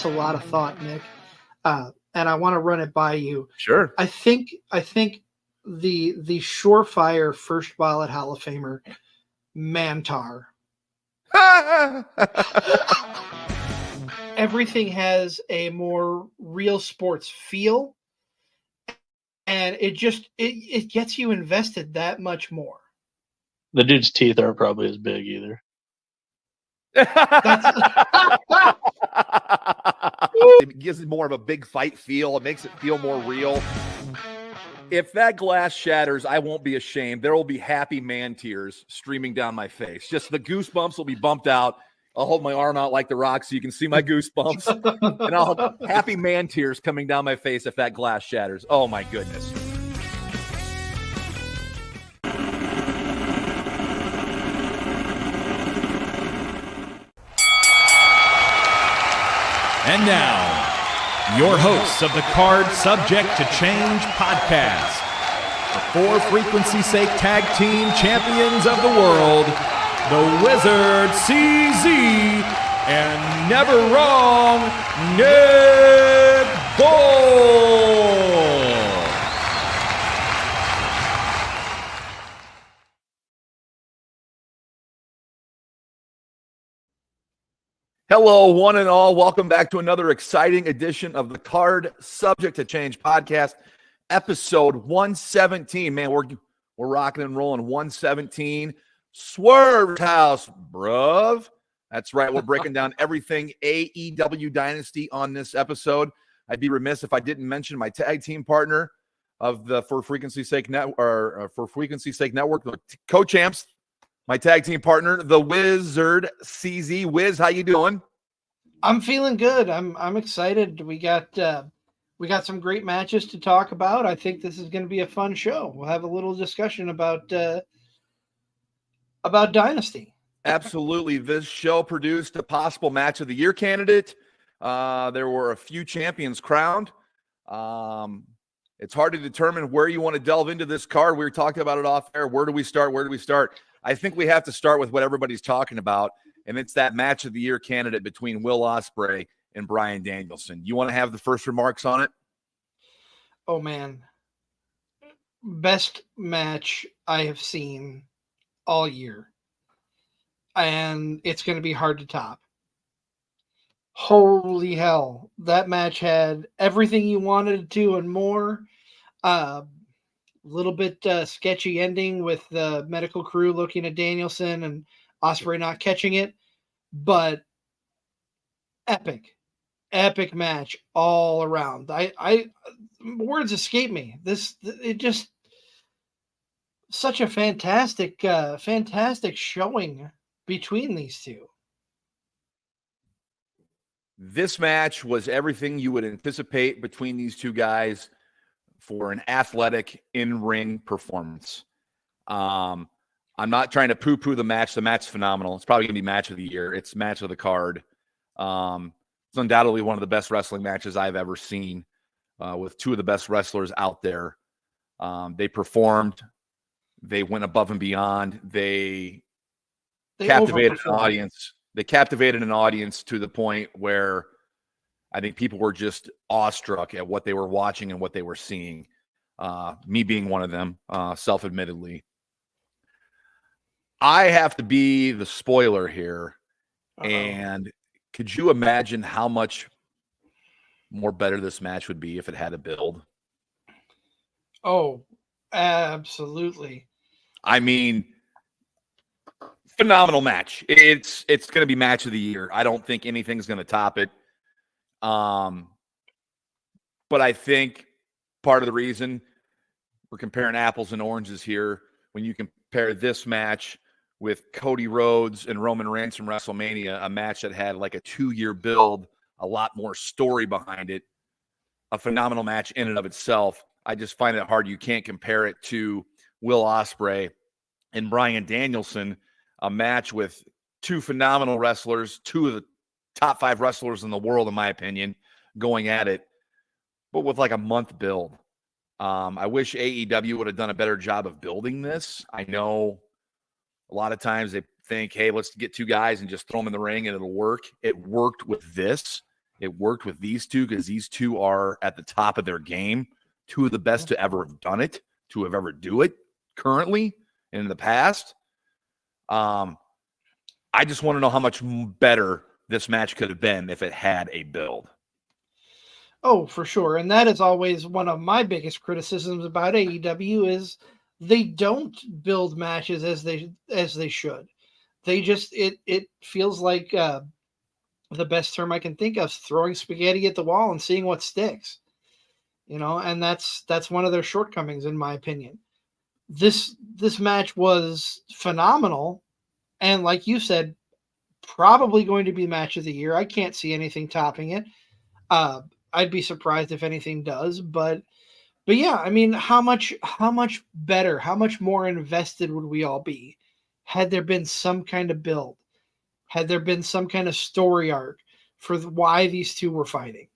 a lot of thought, Nick, and I want to run it by you. Sure. I think the surefire first ballot Hall of Famer, Mantar. Everything has a more real sports feel, and it gets you invested that much more. The dude's teeth aren't probably as big either. It gives it more of a big fight feel. It makes it feel more real. If that glass shatters, I won't be ashamed. There will be happy man tears streaming down my face. Just the goosebumps will be bumped out. I'll hold my arm out like The Rock so you can see my goosebumps. And I'll have happy man tears coming down my face if that glass shatters. Oh, my goodness. And now, your hosts of the Card Subject to Change podcast, the For Frequency's Sake Tag Team Champions of the World, the Wizard CZ, and never wrong, Nick Bull. Hello, one and all. Welcome back to another exciting edition of the Card Subject to Change podcast, episode 117. Man, we're rocking and rolling. 117. Swerve house, bruv. That's right. We're breaking down everything AEW Dynasty on this episode. I'd be remiss if I didn't mention my tag team partner of the For Frequency's Sake Network, the co-champs. My tag team partner, the Wizard CZ. Wiz, how you doing? I'm feeling good. I'm excited. We got some great matches to talk about. I think this is going to be a fun show. We'll have a little discussion about Dynasty. Absolutely. This show produced a possible match of the year candidate. There were a few champions crowned. It's hard to determine where you want to delve into this card. We were talking about it off air. Where do we start? I think we have to start with what everybody's talking about, and it's that match of the year candidate between Will Ospreay and Bryan Danielson. You want to have the first remarks on it? Oh, man. Best match I have seen all year. And it's going to be hard to top. Holy hell. That match had everything you wanted it to and more. Little bit sketchy ending with the medical crew looking at Danielson and Ospreay not catching it, but epic match all around. I words escape me. It just such a fantastic showing between these two. This match was everything you would anticipate between these two guys for an athletic in-ring performance. I'm not trying to poo-poo the match. The match's phenomenal. It's probably going to be match of the year. It's match of the card. It's undoubtedly one of the best wrestling matches I've ever seen with two of the best wrestlers out there. They performed. They went above and beyond. They captivated an audience. They captivated an audience to the point where I think people were just awestruck at what they were watching and what they were seeing. Me being one of them, self-admittedly. I have to be the spoiler here. Uh-oh. And could you imagine how much more better this match would be if it had a build? Oh, absolutely. I mean, phenomenal match. It's going to be match of the year. I don't think anything's going to top it. But I think part of the reason we're comparing apples and oranges here, when you compare this match with Cody Rhodes and Roman Reigns from WrestleMania, a match that had like a 2-year build, a lot more story behind it, a phenomenal match in and of itself. I just find it hard. You can't compare it to Will Ospreay and Bryan Danielson, a match with two phenomenal wrestlers, two of the top 5 wrestlers in the world, in my opinion, going at it, but with like a month build. I wish AEW would have done a better job of building this. I know a lot of times they think, hey, let's get 2 guys and just throw them in the ring and it'll work. It worked with this. It worked with these two because these two are at the top of their game, two of the best to ever have done it, to have ever do it currently and in the past. I just want to know how much better this match could have been if it had a build. Oh, for sure. And that is always one of my biggest criticisms about AEW is they don't build matches as they should. They just it feels like the best term I can think of is throwing spaghetti at the wall and seeing what sticks. And that's one of their shortcomings in my opinion. This match was phenomenal, and like you said, probably going to be match of the year. I can't see anything topping it. I'd be surprised if anything does, but yeah, I mean, how much better, how much more invested would we all be had there been some kind of build, had there been some kind of story arc for why these two were fighting?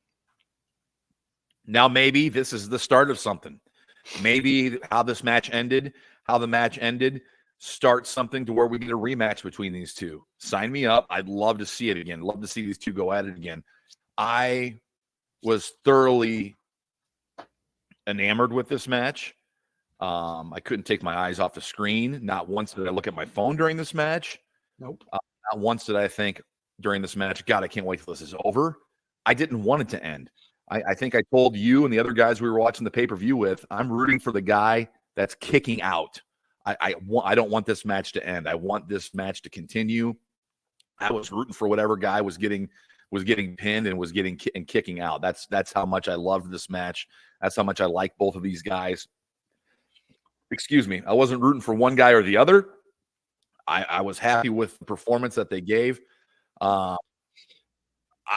Now, maybe this is the start of something. Maybe how the match ended starts something to where we get a rematch between these two. Sign me up. I'd love to see it again. Love to see these two go at it again. I was thoroughly enamored with this match. I couldn't take my eyes off the screen. Not once did I look at my phone during this match. Nope. Not once did I think during this match, God, I can't wait till this is over. I didn't want it to end. I think I told you and the other guys we were watching the pay-per-view with, I'm rooting for the guy that's kicking out. I don't want this match to end. I want this match to continue. I was rooting for whatever guy was getting pinned and was kicking out. That's how much I loved this match. That's how much I like both of these guys. Excuse me. I wasn't rooting for one guy or the other. I was happy with the performance that they gave.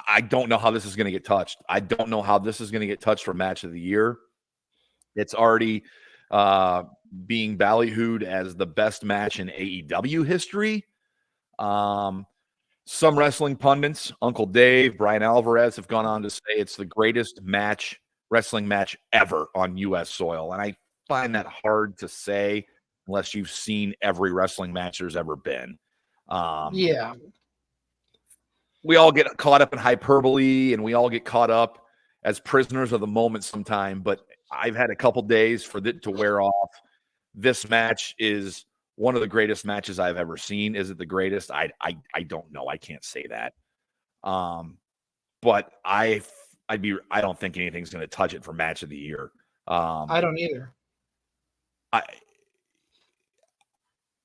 I don't know how this is going to get touched. I don't know how this is going to get touched for match of the year. It's already being ballyhooed as the best match in AEW history. Some wrestling pundits, Uncle Dave, Brian Alvarez, have gone on to say it's the greatest wrestling match ever on U.S. soil. And I find that hard to say unless you've seen every wrestling match there's ever been. Yeah. We all get caught up in hyperbole and we all get caught up as prisoners of the moment sometime, but I've had a couple days for it to wear off. This match is one of the greatest matches I've ever seen. Is it the greatest? I don't know. I can't say that. But I don't think anything's going to touch it for match of the year. I don't either.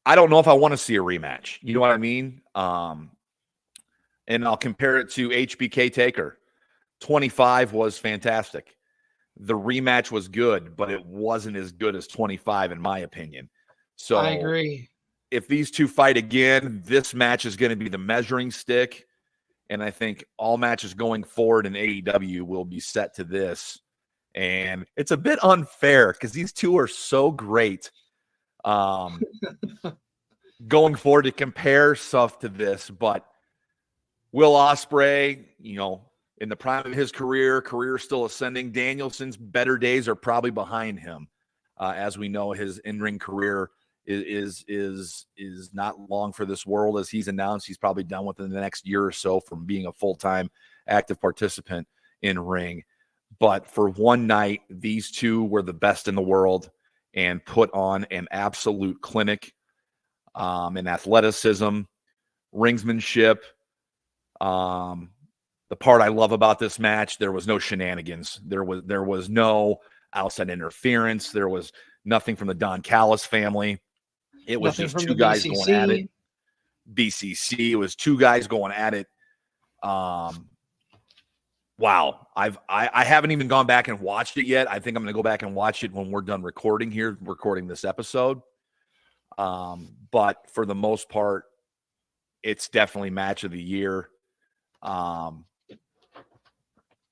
I don't know if I want to see a rematch. You know what I mean? And I'll compare it to HBK Taker. 25 was fantastic. The rematch was good, but it wasn't as good as 25 in my opinion. So I agree. If these two fight again, this match is going to be the measuring stick. And I think all matches going forward in AEW will be set to this. And it's a bit unfair because these two are so great. Going forward to compare stuff to this, but Will Ospreay, in the prime of his career still ascending. Danielson's better days are probably behind him. As we know, his in-ring career is not long for this world. As he's announced, he's probably done within the next year or so from being a full-time active participant in ring. But for one night, these two were the best in the world and put on an absolute clinic in athleticism, ringsmanship. The part I love about this match, there was no shenanigans. There was no outside interference. There was nothing from the Don Callis family. It was Nothing just two guys going at it. BCC. It was two guys going at it. Wow. I haven't even gone back and watched it yet. I think I'm going to go back and watch it when we're done recording this episode. But for the most part, it's definitely match of the year.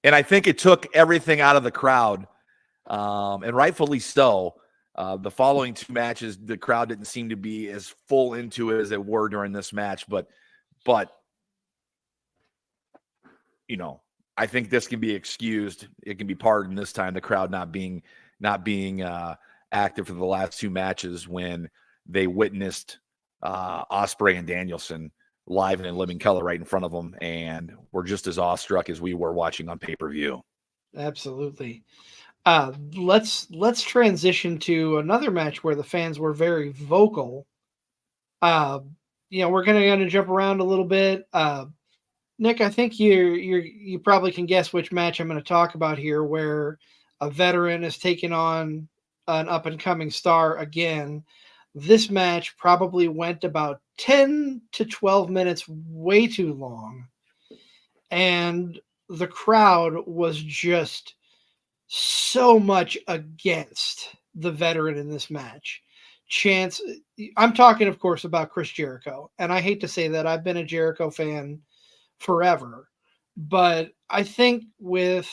And I think it took everything out of the crowd, and rightfully so. The following two matches, the crowd didn't seem to be as full into it as they were during this match. But I think this can be excused. It can be pardoned this time. The crowd not being active for the last two matches when they witnessed Ospreay and Danielson live and in living color right in front of them, and we're just as awestruck as we were watching on pay-per-view. Absolutely. Let's transition to another match where the fans were very vocal. We're gonna jump around a little bit. Nick, I think you probably can guess which match I'm going to talk about here, where a veteran is taking on an up and coming star again. This match probably went about 10 to 12 minutes, way too long, and the crowd was just so much against the veteran in this match. I'm talking, of course, about Chris Jericho, and I hate to say that I've been a Jericho fan forever, but I think with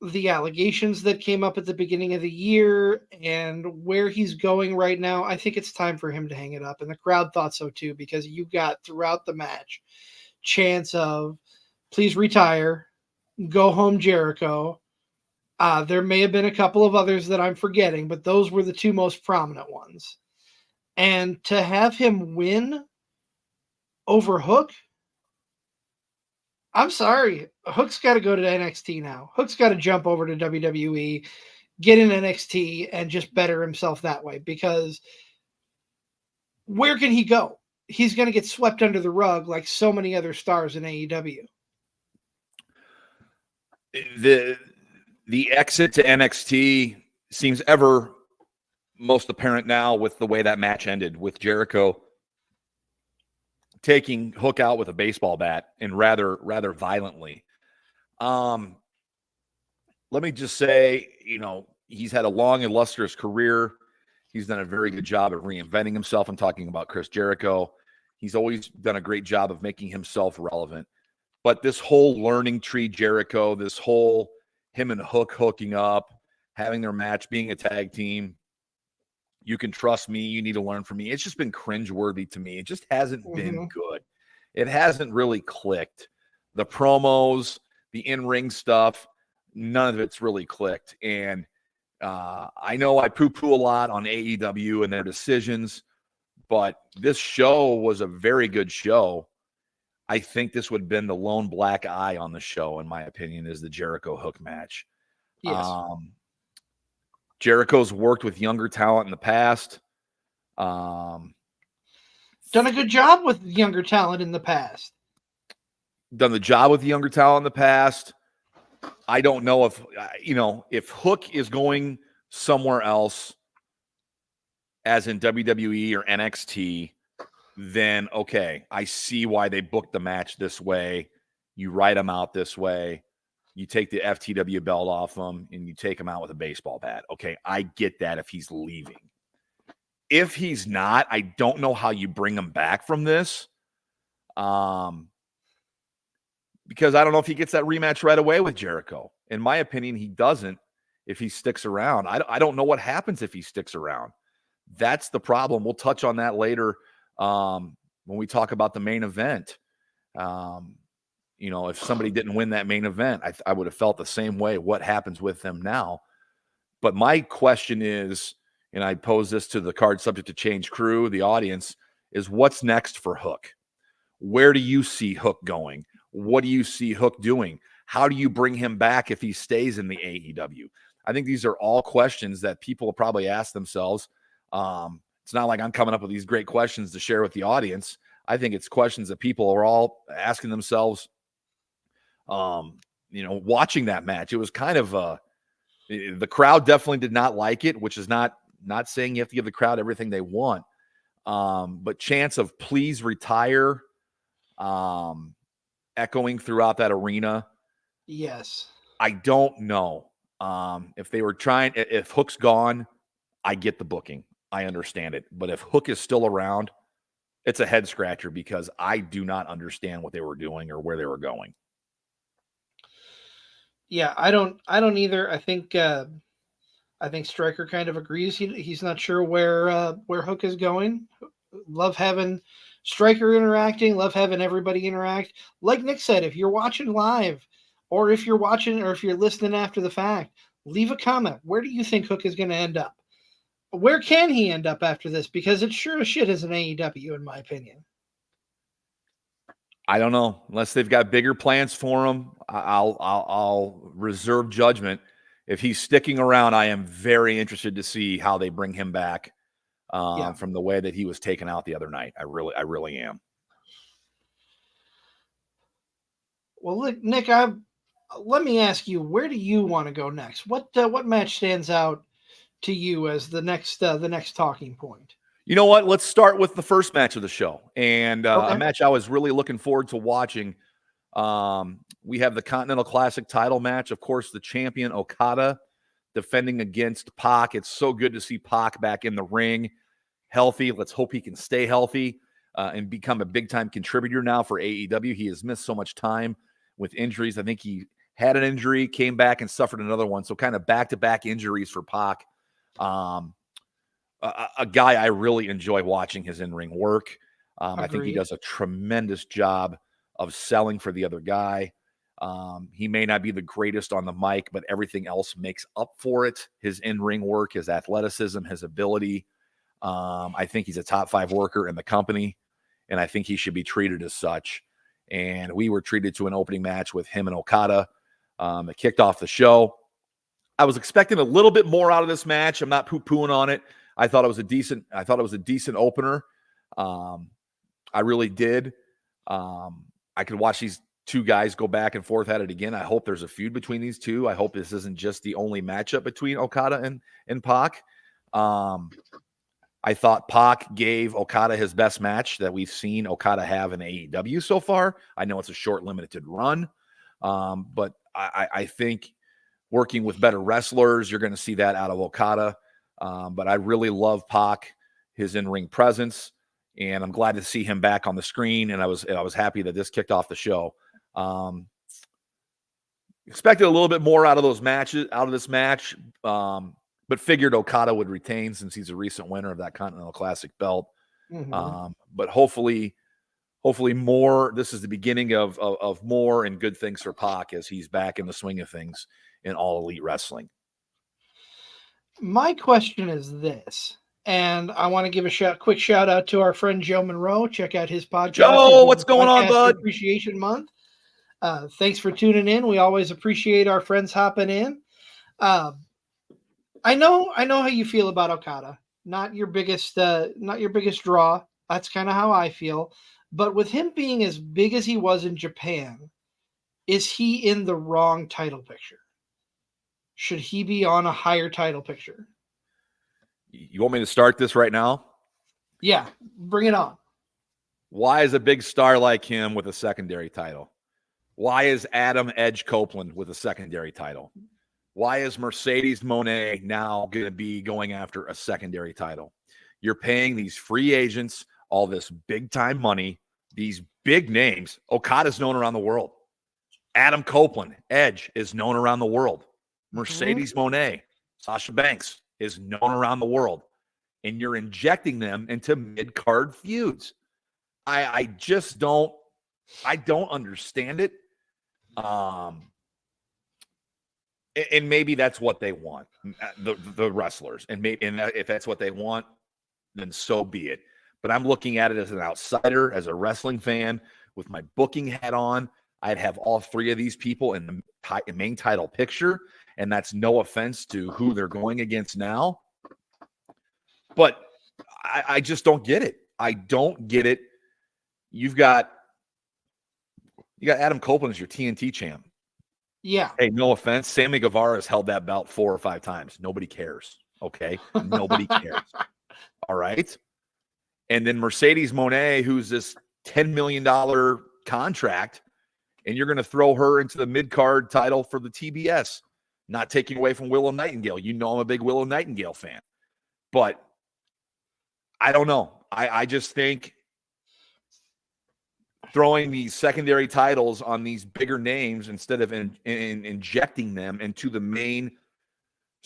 the allegations that came up at the beginning of the year and where he's going right now, I think it's time for him to hang it up. And the crowd thought so too, because you got throughout the match chants of please retire, go home Jericho. There may have been a couple of others that I'm forgetting, but those were the two most prominent ones. And to have him win over Hook, I'm sorry, Hook's got to go to NXT now. Hook's got to jump over to WWE, get in NXT, and just better himself that way, because where can he go? He's going to get swept under the rug like so many other stars in AEW. The exit to NXT seems ever most apparent now with the way that match ended, with Jericho taking Hook out with a baseball bat, and rather violently. Let me just say, he's had a long, illustrious career. He's done a very good job of reinventing himself. I'm talking about Chris Jericho. He's always done a great job of making himself relevant. But this whole learning tree Jericho, this whole him and Hook hooking up, having their match, being a tag team, you can trust me, you need to learn from me. It's just been cringeworthy to me. It just hasn't been good. It hasn't really clicked. The promos, the in-ring stuff, none of it's really clicked. And I know I poo-poo a lot on AEW and their decisions, but this show was a very good show. I think this would have been the lone black eye on the show, in my opinion, is the Jericho Hook match. Yes. Jericho's worked with younger talent in the past. Done a good job with younger talent in the past. Done the job with the younger talent in the past. I don't know if Hook is going somewhere else, as in WWE or NXT, then okay, I see why they booked the match this way. You write them out this way. You take the FTW belt off him and you take him out with a baseball bat. Okay, I get that if he's leaving. If he's not, I don't know how you bring him back from this. Because I don't know if he gets that rematch right away with Jericho. In my opinion, he doesn't if he sticks around. I don't know what happens if he sticks around. That's the problem. We'll touch on that later when we talk about the main event. If somebody didn't win that main event, I would have felt the same way. What happens with them now? But my question is, and I pose this to the Card Subject to Change crew, the audience, is what's next for Hook? Where do you see Hook going? What do you see Hook doing? How do you bring him back if he stays in the AEW? I think these are all questions that people will probably ask themselves. It's not like I'm coming up with these great questions to share with the audience. I think it's questions that people are all asking themselves, watching that match. It was kind of the crowd definitely did not like it, which is not saying you have to give the crowd everything they want. But chants of please retire, echoing throughout that arena. Yes. I don't know. If Hook's gone, I get the booking. I understand it. But if Hook is still around, it's a head scratcher, because I do not understand what they were doing or where they were going. Yeah, I don't either. I think Stryker kind of agrees. He's not sure where Hook is going. Love having Stryker interacting. Love having everybody interact. Like Nick said, if you're watching live, or if you're listening after the fact, leave a comment. Where do you think Hook is going to end up? Where can he end up after this? Because it sure as shit is an AEW, in my opinion. I don't know. Unless they've got bigger plans for him, I'll reserve judgment. If he's sticking around, I am very interested to see how they bring him back from the way that he was taken out the other night. I really am. Well, look, Nick, let me ask you, where do you want to go next? What match stands out to you as the next talking point? You know what? Let's start with the first match of the show, and Okay. a match I was really looking forward to watching. We have the Continental Classic title match. Of course, the champion Okada defending against Pac. It's so good to see Pac back in the ring, healthy. Let's hope he can stay healthy and become a big-time contributor now for AEW. He has missed so much time with injuries. I think he had an injury, came back, and suffered another one. So kind of back-to-back injuries for Pac. A guy I really enjoy watching his in-ring work. I think he does a tremendous job of selling for the other guy. He may not be the greatest on the mic, but everything else makes up for it. His in-ring work, his athleticism, his ability. I think he's a top 5 worker in the company, and I think he should be treated as such. And we were treated to an opening match with him and Okada. It kicked off the show. I was expecting a little bit more out of this match. I'm not poo-pooing on it. I thought it was a decent opener. I really did. I could watch these two guys go back and forth at it again. I hope there's a feud between these two. I hope this isn't just the only matchup between Okada and Pac. I thought Pac gave Okada his best match that we've seen Okada have in AEW so far. I know it's a short, limited run, but I think working with better wrestlers, you're going to see that out of Okada. But I really love Pac, his in-ring presence, and I'm glad to see him back on the screen. And I was happy that this kicked off the show. Expected a little bit more out of this match, but figured Okada would retain since he's a recent winner of that Continental Classic belt. Mm-hmm. But hopefully more. This is the beginning of more and good things for Pac as he's back in the swing of things in All Elite Wrestling. My question is this, and I want to give a quick shout out to our friend Joe Monroe. Check out his podcast. Joe, what's going on, bud? Appreciation Month. Thanks for tuning in. We always appreciate our friends hopping in. I know how you feel about Okada. Not your biggest draw. That's kind of how I feel. But with him being as big as he was in Japan, is he in the wrong title picture? Should he be on a higher title picture? You want me to start this right now? Yeah, bring it on. Why is a big star like him with a secondary title? Why is Adam Edge Copeland with a secondary title? Why is Mercedes Moné now going to be going after a secondary title? You're paying these free agents all this big-time money, these big names. Okada's known around the world. Adam Copeland, Edge, is known around the world. Mercedes Moné, Sasha Banks, is known around the world. And you're injecting them into mid-card feuds. I just don't understand it. And maybe that's what they want, the wrestlers. And if that's what they want, then so be it. But I'm looking at it as an outsider, as a wrestling fan, with my booking hat on. I'd have all three of these people in the main title picture, and that's no offense to who they're going against now. But I just don't get it. I don't get it. You got Adam Copeland as your TNT champ. Yeah. Hey, no offense. Sammy Guevara has held that belt 4 or 5 times. Nobody cares. Okay? Nobody cares. All right? And then Mercedes Moné, who's this $10 million contract, and you're going to throw her into the mid-card title for the TBS. Not taking away from Willow Nightingale. You know I'm a big Willow Nightingale fan. But I don't know. I just think throwing these secondary titles on these bigger names instead of injecting them into the main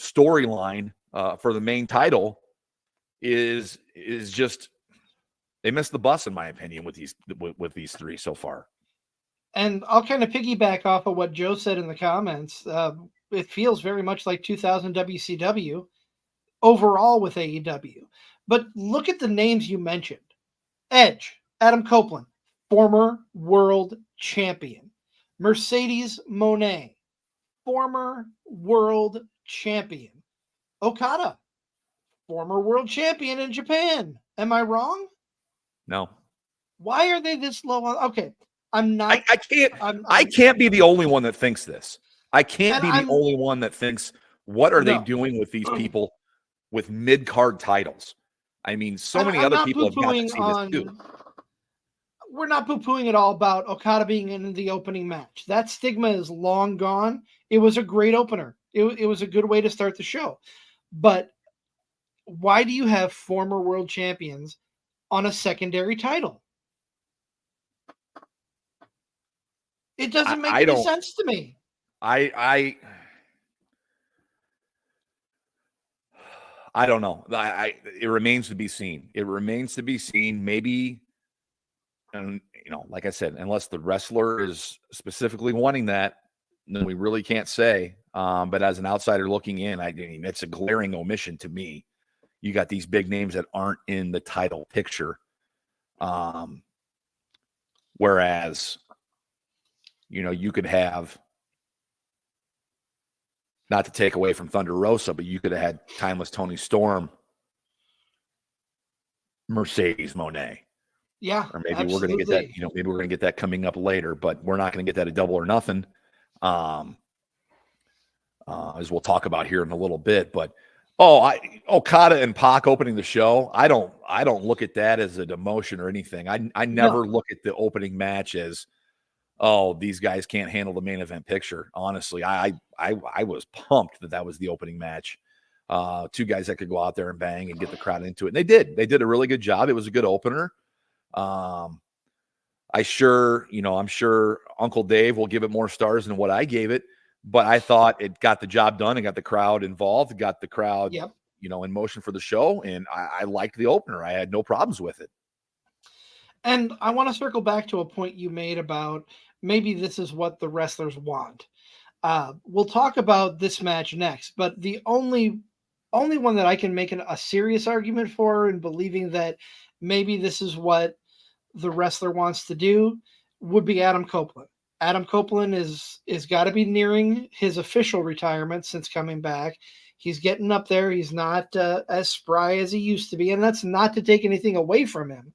storyline for the main title is just, they missed the bus, in my opinion, with these three so far. And I'll kind of piggyback off of what Joe said in the comments. It feels very much like 2000 WCW overall with AEW. But look at the names you mentioned. Edge, Adam Copeland, former world champion. Mercedes Moné, former world champion. Okada, former world champion in Japan. Am I wrong? No. Why are they this low on? Okay, I'm not. I can't be the only one that thinks this. I can't be the I'm- only one that thinks, what are they No. doing with these people with mid-card titles? I mean, so And many I'm other not people have got to poo-pooing see this too. We're not poo-pooing at all about Okada being in the opening match. That stigma is long gone. It was a great opener. It was a good way to start the show. But why do you have former world champions on a secondary title? It doesn't make any sense to me. I don't know. It remains to be seen. It remains to be seen. Maybe, and like I said, unless the wrestler is specifically wanting that, then we really can't say. But as an outsider looking in, I mean, it's a glaring omission to me. You got these big names that aren't in the title picture. Whereas, you could have, not to take away from Thunder Rosa, but you could have had Timeless Tony Storm, Mercedes Moné. Yeah, or maybe absolutely. we're going to get that. Maybe we're going to get that coming up later, but we're not going to get that at Double or Nothing, as we'll talk about here in a little bit. But Okada and Pac opening the show, I don't look at that as a demotion or anything. I never look at the opening match as, these guys can't handle the main event picture. Honestly, I was pumped that was the opening match. Two guys that could go out there and bang and get the crowd into it. And they did. They did a really good job. It was a good opener. I'm sure Uncle Dave will give it more stars than what I gave it, but I thought it got the job done and got the crowd involved, got the crowd, in motion for the show. And I liked the opener. I had no problems with it. And I want to circle back to a point you made about maybe this is what the wrestlers want. We'll talk about this match next, but the only one that I can make a serious argument for and believing that maybe this is what the wrestler wants to do would be Adam Copeland. Adam Copeland is got to be nearing his official retirement since coming back. He's getting up there. He's not as spry as he used to be, and that's not to take anything away from him.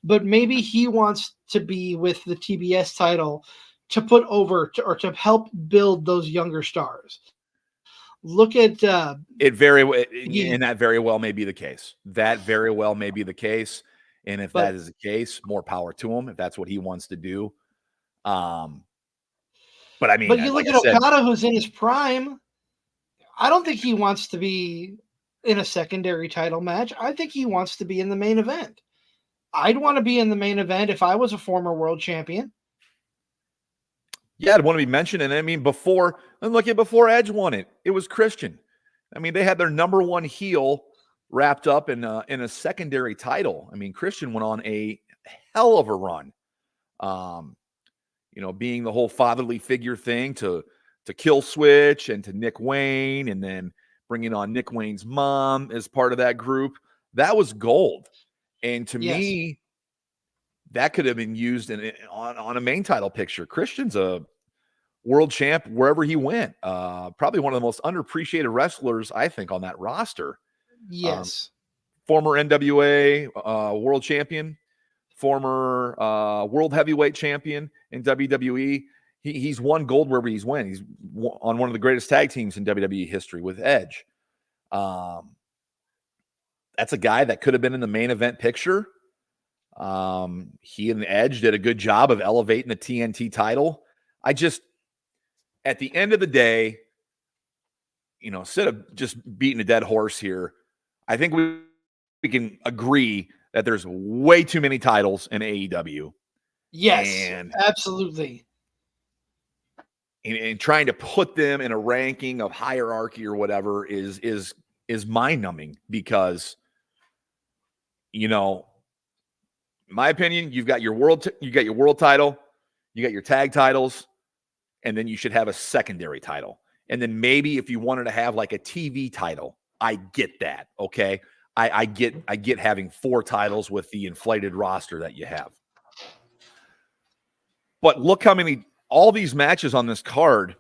But maybe he wants to be with the TBS title to put over or to help build those younger stars. Look at and that very well may be the case. That very well may be the case. And if that is the case, more power to him if that's what he wants to do. But I mean, but you look at Okada, who's in his prime. I don't think he wants to be in a secondary title match. I think he wants to be in the main event. I'd want to be in the main event if I was a former world champion. Yeah, I'd want to be mentioned. And I mean, before Edge won it, it was Christian. I mean, they had their number one heel wrapped up in a secondary title. I mean, Christian went on a hell of a run. Being the whole fatherly figure thing to Kill Switch and to Nick Wayne, and then bringing on Nick Wayne's mom as part of that group. That was gold. And to me, that could have been used on a main title picture. Christian's a world champ wherever he went. Probably one of the most underappreciated wrestlers, I think, on that roster. Yes. Former NWA world champion, former world heavyweight champion in WWE. He's won gold wherever he's went. He's on one of the greatest tag teams in WWE history with Edge. That's a guy that could have been in the main event picture. He and Edge did a good job of elevating the TNT title. At the end of the day, instead of just beating a dead horse here, I think we can agree that there's way too many titles in AEW. Yes, absolutely. And trying to put them in a ranking of hierarchy or whatever is mind-numbing because, in my opinion, you got your world title, you got your tag titles, and then you should have a secondary title. And then maybe if you wanted to have like a TV title, I get that. Okay. I get having 4 titles with the inflated roster that you have. But look how many, all these matches on this card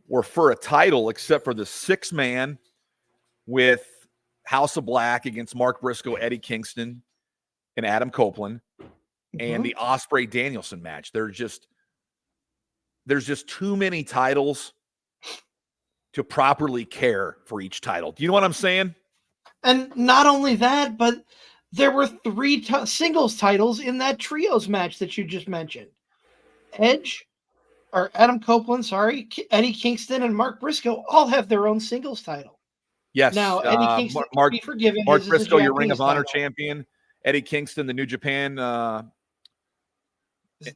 were for a title, except for the 6-man with House of Black against Mark Briscoe, Eddie Kingston, and Adam Copeland, and the Ospreay Danielson match. There's just too many titles to properly care for each title. Do you know what I'm saying? And not only that, but there were 3 singles titles in that trios match that you just mentioned. Adam Copeland, Eddie Kingston and Mark Briscoe all have their own singles title. Yes. Now, Eddie Kingston Mark, can be forgiven. Mark Briscoe, your Ring of title. Honor champion. Eddie Kingston, the New Japan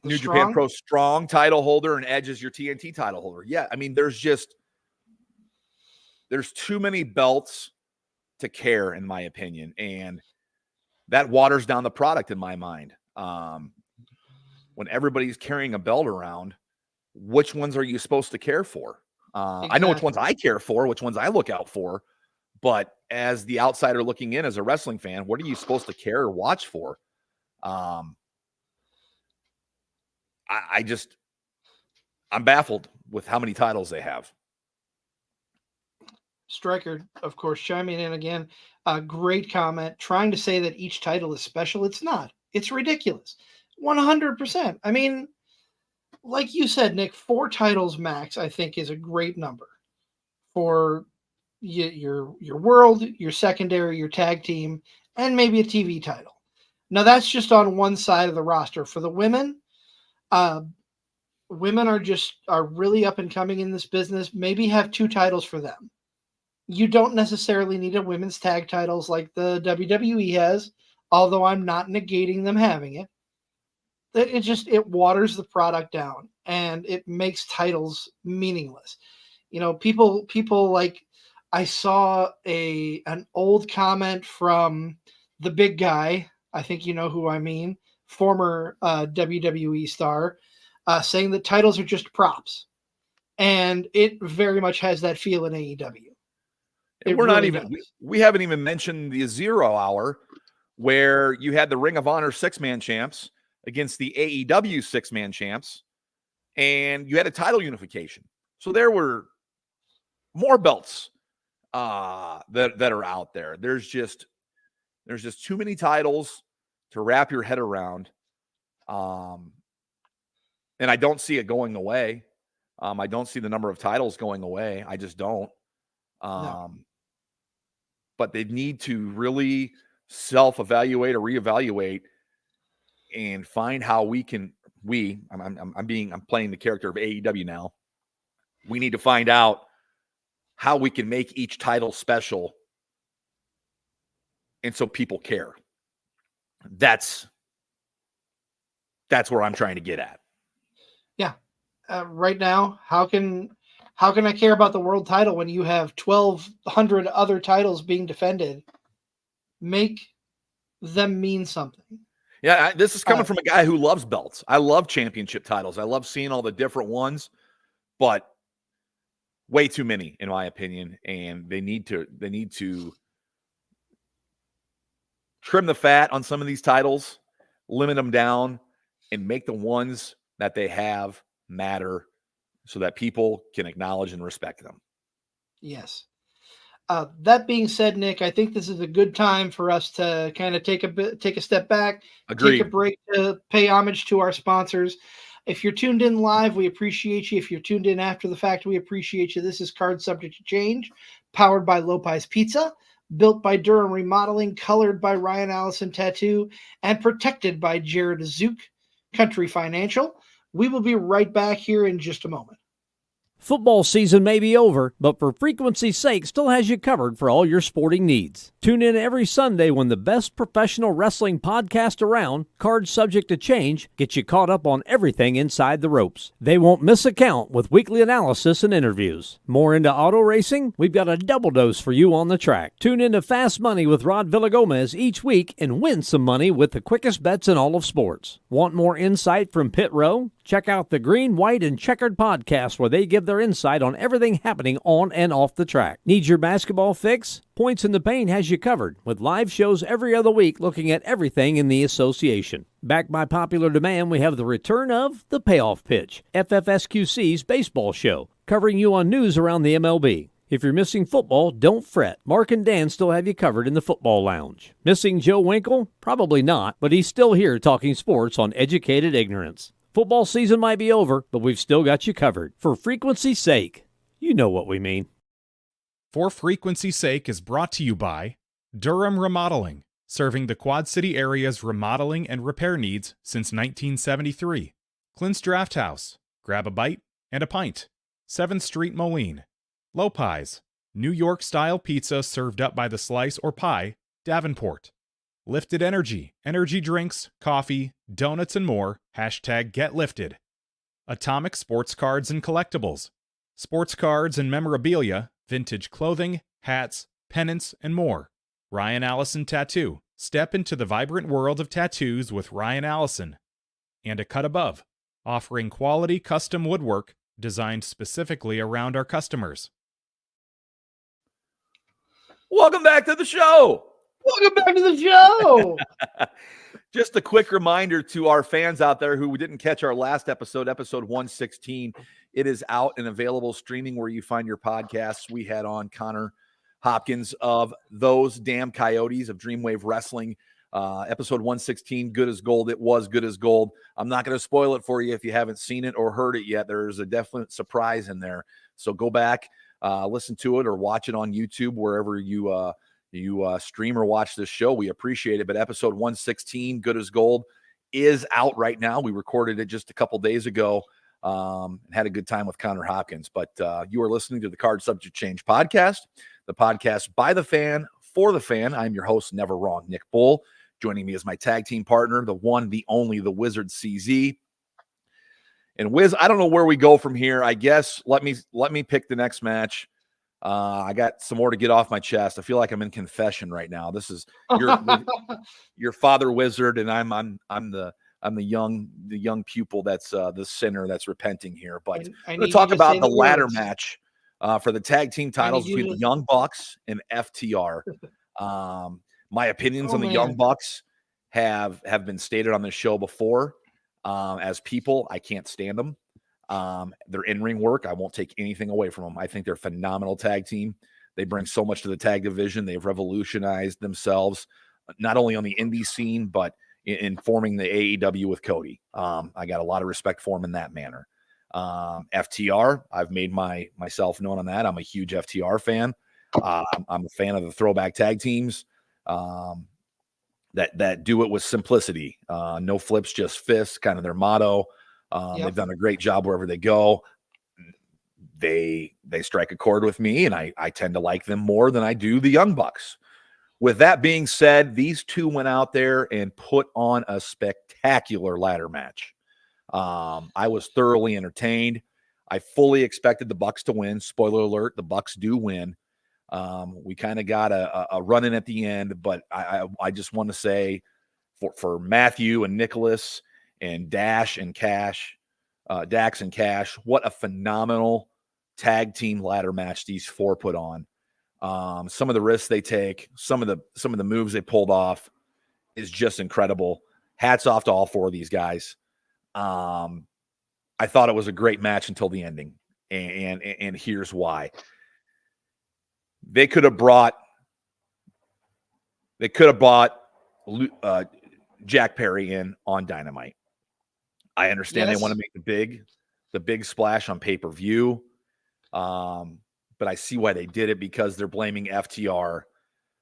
Japan Pro Strong title holder, and Edge is your TNT title holder. Yeah, I mean, there's too many belts to care, in my opinion, and that waters down the product in my mind. When everybody's carrying a belt around, which ones are you supposed to care for? Exactly. I know which ones I care for, which ones I look out for, but as the outsider looking in as a wrestling fan, what are you supposed to care or watch for? I'm baffled with how many titles they have. Striker, of course, chiming in again. Great comment. Trying to say that each title is special. It's not. It's ridiculous. 100%. I mean, like you said, Nick, 4 titles max, I think, is a great number for your world, your secondary, your tag team, and maybe a TV title. Now, that's just on one side of the roster. For the women, women are really up and coming in this business. Maybe have 2 titles for them. You don't necessarily need a women's tag titles like the WWE has, although I'm not negating them having it. It waters the product down and it makes titles meaningless. You know, people like, I saw an old comment from the big guy. I think you know who I mean, former WWE star, saying that titles are just props. And it very much has that feel in AEW. We haven't even mentioned the 0 hour where you had the Ring of Honor 6-man champs against the AEW 6-man champs, and you had a title unification. So there were more belts that are out there. There's just too many titles to wrap your head around. And I don't see it going away. I don't see the number of titles going away. I just don't. No. But they need to really self-evaluate or reevaluate and find how we can. I'm playing the character of AEW now. We need to find out how we can make each title special, and so people care. That's where I'm trying to get at. Yeah. Right now, how can I care about the world title when you have 1,200 other titles being defended? Make them mean something. Yeah, this is coming from a guy who loves belts. I love championship titles. I love seeing all the different ones, but way too many, in my opinion. And they need to trim the fat on some of these titles, limit them down, and make the ones that they have matter, so that people can acknowledge and respect them. Yes. That being said, Nick, I think this is a good time for us to kind of take a step back, Agreed. Take a break to pay homage to our sponsors. If you're tuned in live, we appreciate you. If you're tuned in after the fact, we appreciate you. This is Card Subject to Change, powered by Lopez Pizza, built by Durham Remodeling, colored by Ryan Allison Tattoo, and protected by Jared Zook, Country Financial. We will be right back here in just a moment. Football season may be over, but for frequency's sake, still has you covered for all your sporting needs. Tune in every Sunday when the best professional wrestling podcast around, Card Subject to Change, gets you caught up on everything inside the ropes. They won't miss a count with weekly analysis and interviews. More into auto racing? We've got a double dose for you on the track. Tune in to Fast Money with Rod Villagomez each week and win some money with the quickest bets in all of sports. Want more insight from Pit Row? Check out the Green, White, and Checkered podcast, where they give give their insight on everything happening on and off the track. Need your basketball fix? Points in the Paint has you covered, with live shows every other week looking at everything in the association. Backed by popular demand, we have the return of The Payoff Pitch, FFSQC's baseball show, covering you on news around the MLB. If you're missing football, don't fret. Mark and Dan still have you covered in the football lounge. Missing Joe Winkle? Probably not, but he's still here talking sports on Educated Ignorance. Football season might be over, but we've still got you covered. For frequency's sake, you know what we mean. For Frequency's Sake is brought to you by Durham Remodeling, serving the Quad City area's remodeling and repair needs since 1973. Clint's Draft House, grab a bite and a pint. 7th Street Moline. Lopez, New York-style pizza served up by the slice or pie, Davenport. Lifted Energy, energy drinks, coffee, donuts, and more, #GetLifted. Atomic Sports Cards and Collectibles, sports cards and memorabilia, vintage clothing, hats, pennants, and more. Ryan Allison Tattoo, step into the vibrant world of tattoos with Ryan Allison. And A Cut Above, offering quality custom woodwork designed specifically around our customers. Welcome back to the show. Welcome back to the show. Just a quick reminder to our fans out there who didn't catch our last episode, episode 116. It is out and available streaming where you find your podcasts. We had on Connor Hopkins of Those Damn Coyotes of Dreamwave Wrestling. Episode 116, good as gold. It was good as gold. I'm not going to spoil it for you if you haven't seen it or heard it yet. There's a definite surprise in there. So go back, listen to it, or watch it on YouTube, wherever you stream or watch this show. We appreciate it. But episode 116, good as gold, is out right now. We recorded it just a couple days ago and had a good time with Connor Hopkins. But you are listening to the Card Subject Change podcast, the podcast by the fan, for the fan. I'm your host, Never Wrong, Nick Bull. Joining me is my tag team partner, the one, the only, the Wizard CZ. And Wiz, I don't know where we go from here. I guess let me pick the next match. I got some more to get off my chest. I feel like I'm in confession right now. This is your father Wizard, and I'm the young pupil that's the sinner that's repenting here. But we're going to talk about the ladder match for the tag team titles between the Young Bucks and FTR. My opinions on the Young Bucks have been stated on this show before. As people, I can't stand them. Their in-ring work, I won't take anything away from them. I think they're a phenomenal tag team. They bring so much to the tag division. They've revolutionized themselves, not only on the indie scene, but in forming the AEW with Cody. I got a lot of respect for them in that manner. FTR, I've made myself known on that. I'm a huge FTR fan. I'm a fan of the throwback tag teams that do it with simplicity. No flips, just fists, kind of their motto. They've done a great job wherever they go. They strike a chord with me, and I tend to like them more than I do the Young Bucks. With that being said, these two went out there and put on a spectacular ladder match. I was thoroughly entertained. I fully expected the Bucks to win. Spoiler alert, the Bucks do win. We kind of got a run in at the end, but I just want to say for Matthew and Nicholas and Dax and Cash, what a phenomenal tag team ladder match these four put on. Some of the risks they take, some of the moves they pulled off is just incredible. Hats off to all four of these guys. I thought it was a great match until the ending, and here's why. They could have brought Jack Perry in on Dynamite. I understand They want to make the big splash on pay-per-view. But I see why they did it, because they're blaming FTR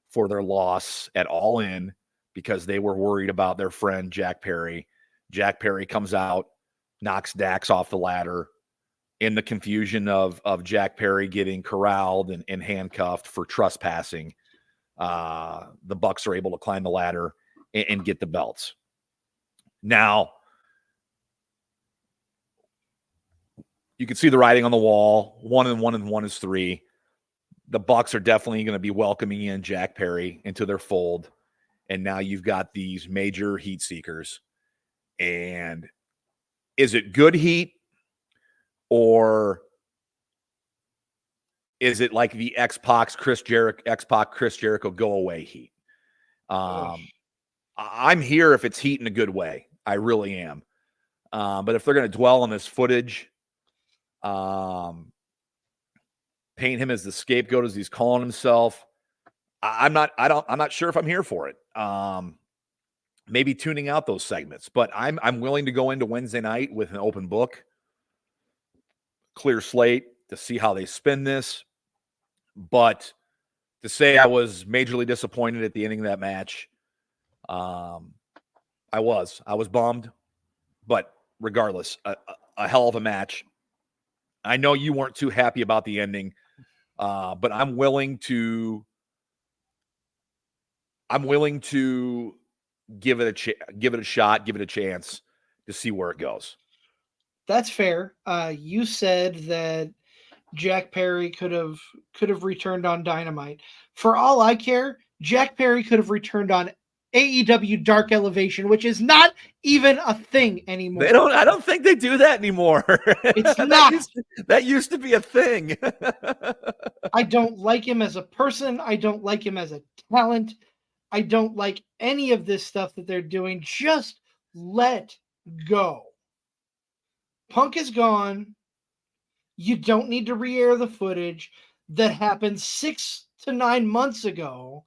for their loss at All In because they were worried about their friend Jack Perry. Jack Perry comes out, knocks Dax off the ladder. In the confusion of Jack Perry getting corralled and handcuffed for trespassing, the Bucks are able to climb the ladder and get the belts. Now, you can see the writing on the wall. 1 and 1 and 1 is 3. The Bucks are definitely going to be welcoming in Jack Perry into their fold. And now you've got these major heat seekers. And is it good heat, or is it like the X-Pac Chris Jericho go away heat? I'm here if it's heat in a good way. I really am. But if they're going to dwell on this footage, paint him as the scapegoat as he's calling himself, I'm not sure if I'm here for it. Maybe tuning out those segments, but I'm willing to go into Wednesday night with an open book, clear slate to see how they spin this. But to say I was majorly disappointed at the ending of that match, I was bummed, but regardless, a hell of a match. I know you weren't too happy about the ending, but I'm willing to give it a shot, give it a chance to see where it goes. That's fair. You said that Jack Perry could have returned on Dynamite. For all I care, Jack Perry could have returned on AEW Dark Elevation, which is not even a thing anymore. I don't think they do that anymore. It's not. That used to be a thing. I don't like him as a person. I don't like him as a talent. I don't like any of this stuff that they're doing. Just let go. Punk is gone. You don't need to re-air the footage that happened 6 to 9 months ago.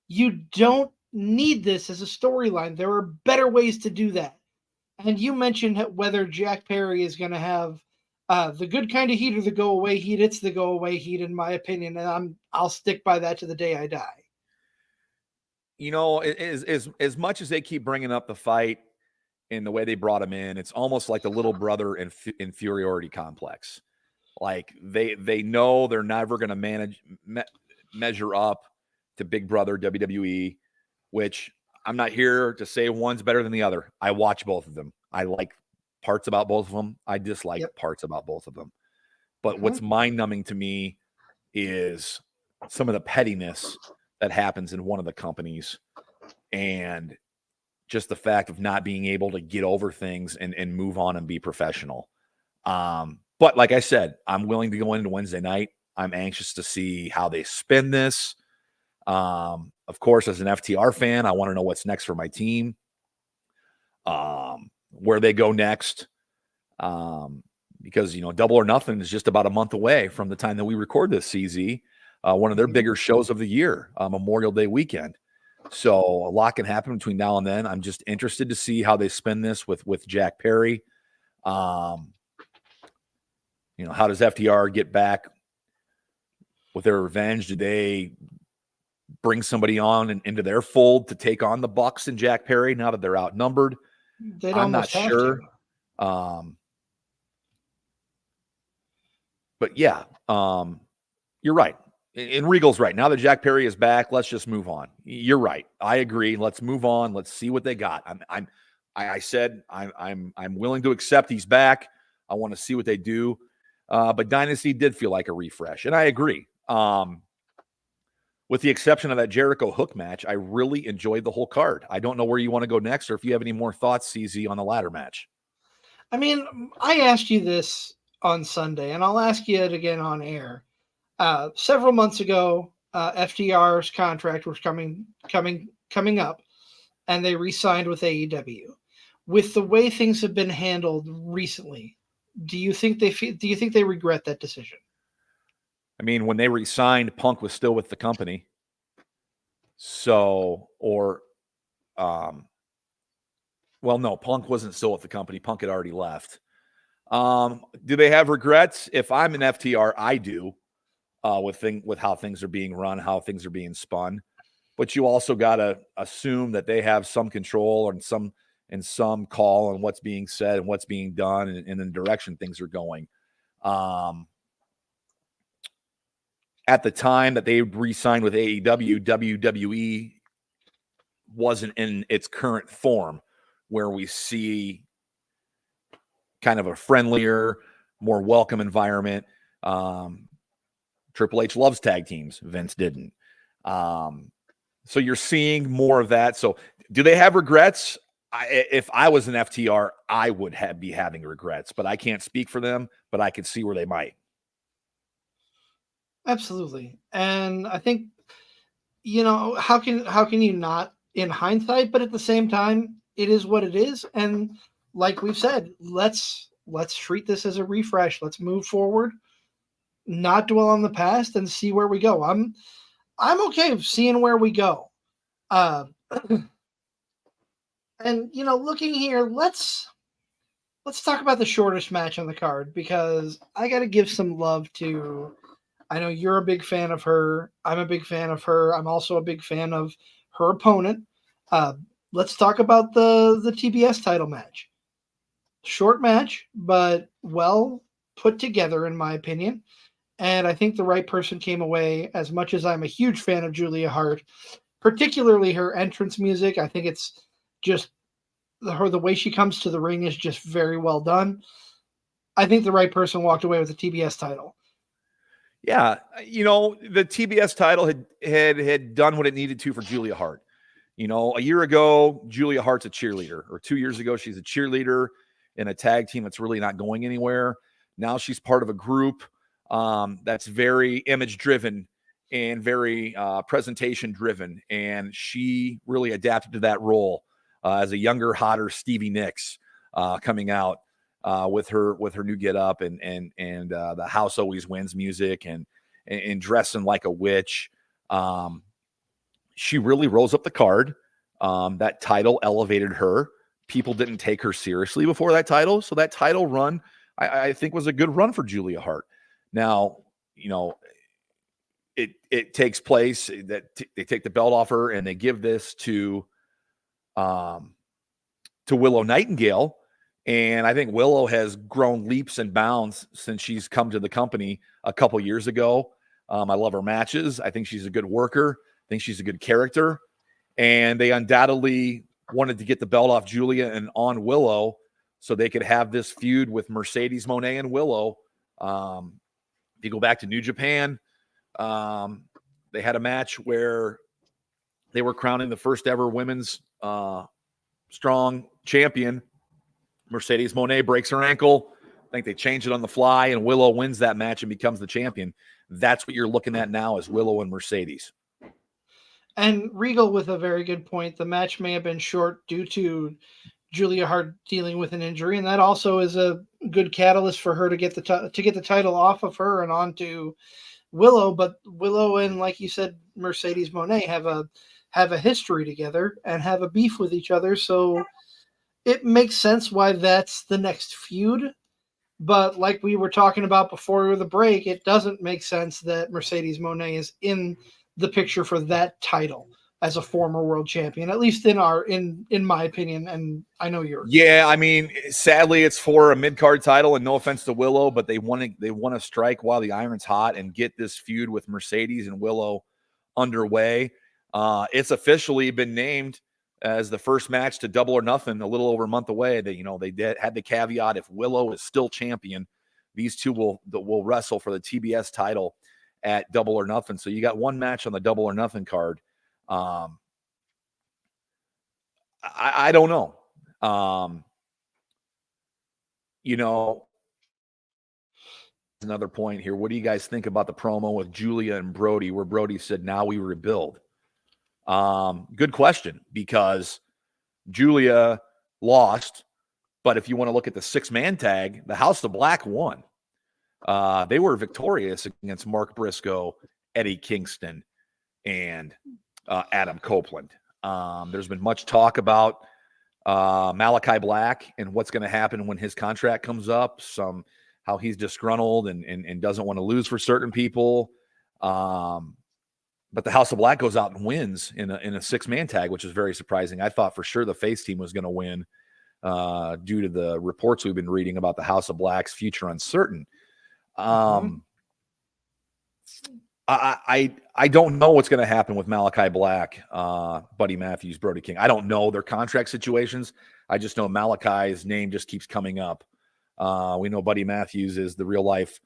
You don't need this as a storyline. There are better ways to do that. And you mentioned whether Jack Perry is going to have the good kind of heat or the go-away heat. It's the go-away heat, in my opinion, and I'll stick by that to the day I die. You know, as much as they keep bringing up the fight and the way they brought him in, it's almost like the little brother inferiority complex. Like they know they're never going to measure up to Big Brother WWE, which I'm not here to say one's better than the other. I watch both of them. I like parts about both of them. I dislike parts about both of them. But what's mind-numbing to me is some of the pettiness that happens in one of the companies, and just the fact of not being able to get over things and move on and be professional. But like I said, I'm willing to go into Wednesday night. I'm anxious to see how they spin this. Of course, as an FTR fan, I want to know what's next for my team, where they go next. Because, Double or Nothing is just about a month away from the time that we record this, CZ. One of their bigger shows of the year, Memorial Day weekend. So a lot can happen between now and then. I'm just interested to see how they spin this with Jack Perry. How does FTR get back with their revenge? Do they bring somebody on into their fold to take on the Bucks and Jack Perry now that they're outnumbered? I'm not sure. But yeah, you're right. And Regal's right. Now that Jack Perry is back, let's just move on. You're right. I agree. Let's move on. Let's see what they got. I said I'm willing to accept he's back. I want to see what they do. But Dynasty did feel like a refresh, and I agree. With the exception of that Jericho Hook match, I really enjoyed the whole card. I don't know where you want to go next, or if you have any more thoughts, CZ, on the ladder match. I mean, I asked you this on Sunday, and I'll ask you it again on air. Several months ago, FTR's contract was coming up, and they re-signed with AEW. With the way things have been handled recently, do you think they regret that decision? I mean, when they re-signed, Punk was still with the company. So, no, Punk wasn't still with the company. Punk had already left. Do they have regrets? If I'm an FTR, I do. With how things are being run, how things are being spun, but you also got to assume that they have some control and some call on what's being said and what's being done and the direction things are going. At the time that they re-signed with AEW, WWE wasn't in its current form, where we see kind of a friendlier, more welcome environment. Triple H loves tag teams. Vince didn't. So you're seeing more of that. So do they have regrets? If I was an FTR, I would be having regrets, but I can't speak for them, but I could see where they might. Absolutely. And I think, how can you not in hindsight, but at the same time, it is what it is. And like we've said, let's treat this as a refresh. Let's move forward, not dwell on the past, and see where we go. I'm okay with seeing where we go. Uh, and looking here, let's talk about the shortest match on the card, because I got to give some love to. I know you're a big fan of her. I'm a big fan of her. I'm also a big fan of her opponent. Let's talk about the TBS title match. Short match, but well put together, in my opinion. And I think the right person came away. As much as I'm a huge fan of Julia Hart, particularly her entrance music, I think it's just the way she comes to the ring is just very well done. I think the right person walked away with the TBS title. Yeah, the TBS title had done what it needed to for Julia Hart. A year ago, Julia Hart's a cheerleader, or 2 years ago, she's a cheerleader in a tag team that's really not going anywhere. Now she's part of a group that's very image driven and very presentation driven, and she really adapted to that role as a younger, hotter Stevie Nicks coming out with her new get up and the House Always Wins music and dressing like a witch. She really rose up the card. That title elevated her. People didn't take her seriously before that title. So that title run, I think, was a good run for Julia Hart. Now, it takes place that they take the belt off her and they give this to Willow Nightingale. And I think Willow has grown leaps and bounds since she's come to the company a couple years ago. I love her matches. I think she's a good worker. I think she's a good character. And they undoubtedly wanted to get the belt off Julia and on Willow so they could have this feud with Mercedes Moné and Willow. If you go back to New Japan, they had a match where they were crowning the first ever women's strong champion. Mercedes Moné breaks her ankle. I think they changed it on the fly, and Willow wins that match and becomes the champion. That's what you're looking at now, is Willow and Mercedes. And Regal with a very good point. The match may have been short due to Julia Hart dealing with an injury, and that also is a good catalyst for her to get the title off of her and onto Willow. But Willow and, like you said, Mercedes Moné have a history together and have a beef with each other, so it makes sense why that's the next feud. But like we were talking about before the break, it doesn't make sense that Mercedes Moné is in the picture for that title as a former world champion, at least in my opinion, and I know yours. Yeah, I mean, sadly, it's for a mid-card title, and no offense to Willow, but they want to strike while the iron's hot and get this feud with Mercedes and Willow underway. It's officially been named as the first match to Double or Nothing a little over a month away. They had the caveat, if Willow is still champion, these two will wrestle for the TBS title at Double or Nothing. So you got one match on the Double or Nothing card. I don't know. Another point here. What do you guys think about the promo with Julia and Brody, where Brody said, "Now we rebuild"? Good question, because Julia lost, but if you want to look at the 6-man tag, the House of Black won. They were victorious against Mark Briscoe, Eddie Kingston, and Adam Copeland. There's been much talk about Malachi Black and what's going to happen when his contract comes up, how he's disgruntled and doesn't want to lose for certain people. But the House of Black goes out and wins in a 6-man tag, which is very surprising. I thought for sure the face team was going to win due to the reports we've been reading about the House of Black's future uncertain. I don't know what's going to happen with Malachi Black, Buddy Matthews, Brody King. I don't know their contract situations. I just know Malachi's name just keeps coming up. We know Buddy Matthews is the real life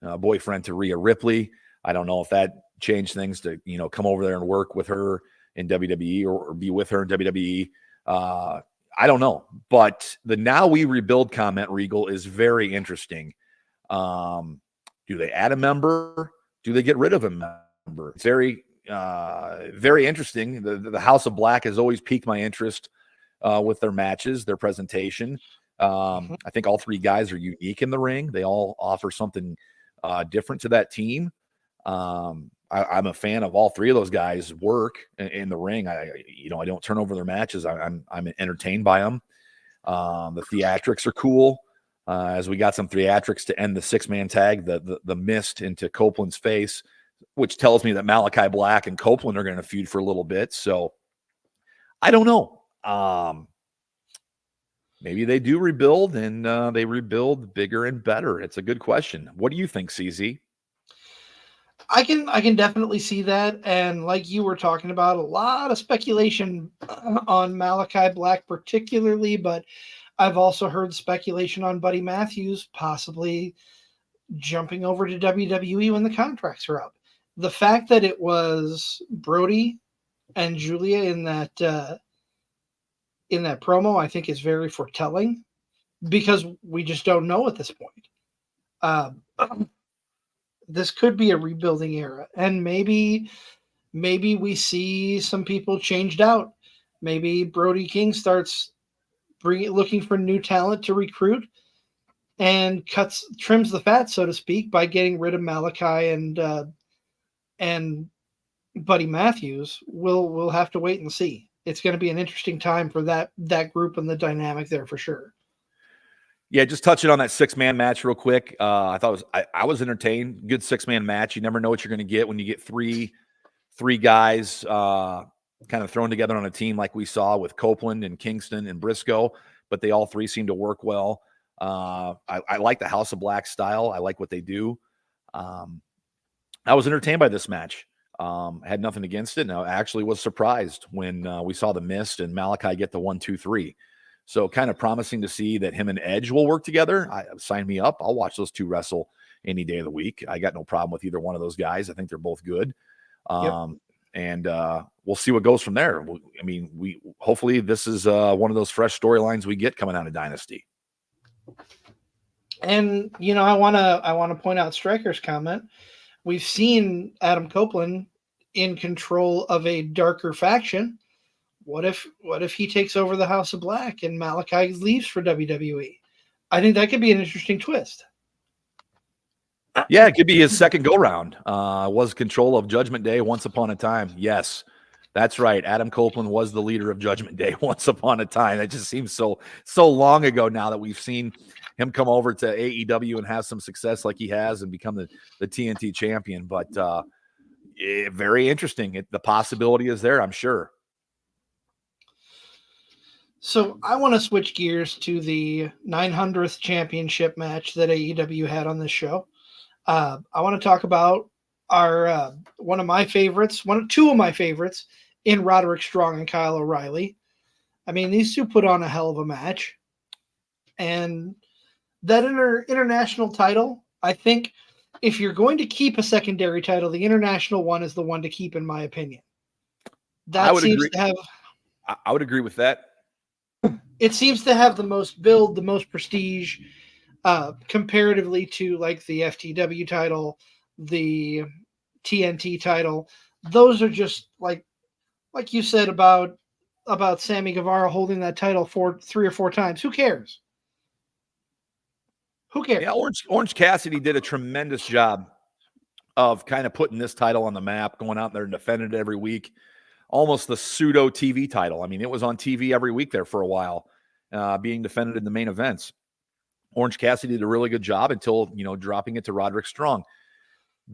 boyfriend to Rhea Ripley. I don't know if that changed things to, come over there and work with her in WWE or be with her in WWE. I don't know. But the "now we rebuild" comment, Regal, is very interesting. Do they add a member? Do they get rid of a member? It's very, very interesting. The House of Black has always piqued my interest with their matches, their presentation. I think all three guys are unique in the ring. They all offer something different to that team. I'm a fan of all three of those guys' work in the ring. I don't turn over their matches. I'm entertained by them. The theatrics are cool. As we got some theatrics to end the 6-man tag, the mist into Copeland's face, which tells me that Malachi Black and Copeland are going to feud for a little bit. So I don't know. Maybe they do rebuild, and they rebuild bigger and better. It's a good question. What do you think, CZ? I can definitely see that. And like you were talking about, a lot of speculation on Malachi Black particularly, but I've also heard speculation on Buddy Matthews possibly jumping over to WWE when the contracts are up. The fact that it was Brody and Julia in that promo, I think is very foretelling, because we just don't know at this point. This could be a rebuilding era, and maybe we see some people changed out. Maybe Brody King starts looking for new talent to recruit, and trims the fat, so to speak, by getting rid of Malachi and Buddy Matthews. We'll have to wait and see. It's going to be an interesting time for that group and the dynamic there for sure. Yeah, just touching on that 6-man match real quick. I thought I was entertained. Good 6-man match. You never know what you're going to get when you get three guys kind of thrown together on a team like we saw with Copeland and Kingston and Briscoe, but they all three seem to work well. I like the House of Black style. I like what they do. I was entertained by this match. Had nothing against it. And I actually was surprised when we saw the Mist and Malachi get the 1, 2, 3. So kind of promising to see that him and Edge will work together. Sign me up. I'll watch those two wrestle any day of the week. I got no problem with either one of those guys. I think they're both good. And we'll see what goes from there. I mean, hopefully this is one of those fresh storylines we get coming out of Dynasty. And I want to point out Stryker's comment. We've seen Adam Copeland in control of a darker faction. What if he takes over the House of Black and Malachi leaves for WWE? I think that could be an interesting twist. Yeah, it could be his second go-round. Was control of Judgment Day once upon a time. Yes, that's right. Adam Copeland was the leader of Judgment Day once upon a time. It just seems so long ago now that we've seen him come over to AEW and have some success like he has and become the TNT champion. But very interesting. The possibility is there, I'm sure. So I want to switch2gears to the 900th championship match that AEW had on this show. I want to talk about our two of my favorites in Roderick Strong and Kyle O'Reilly. I mean, these two put on a hell of a match. And that international title, I think if you're going to keep a secondary title, the international one is the one to keep, in my opinion. I would agree with that. It seems to have the most build, the most prestige, comparatively to like the FTW title, the TNT title. Those are just like you said about Sammy Guevara holding that title for 3 or 4 times. Who cares? Yeah, Orange Cassidy did a tremendous job of kind of putting this title on the map, going out there and defending it every week. Almost the pseudo TV title. I mean, it was on TV every week there for a while, being defended in the main events. Orange Cassidy did a really good job until, dropping it to Roderick Strong.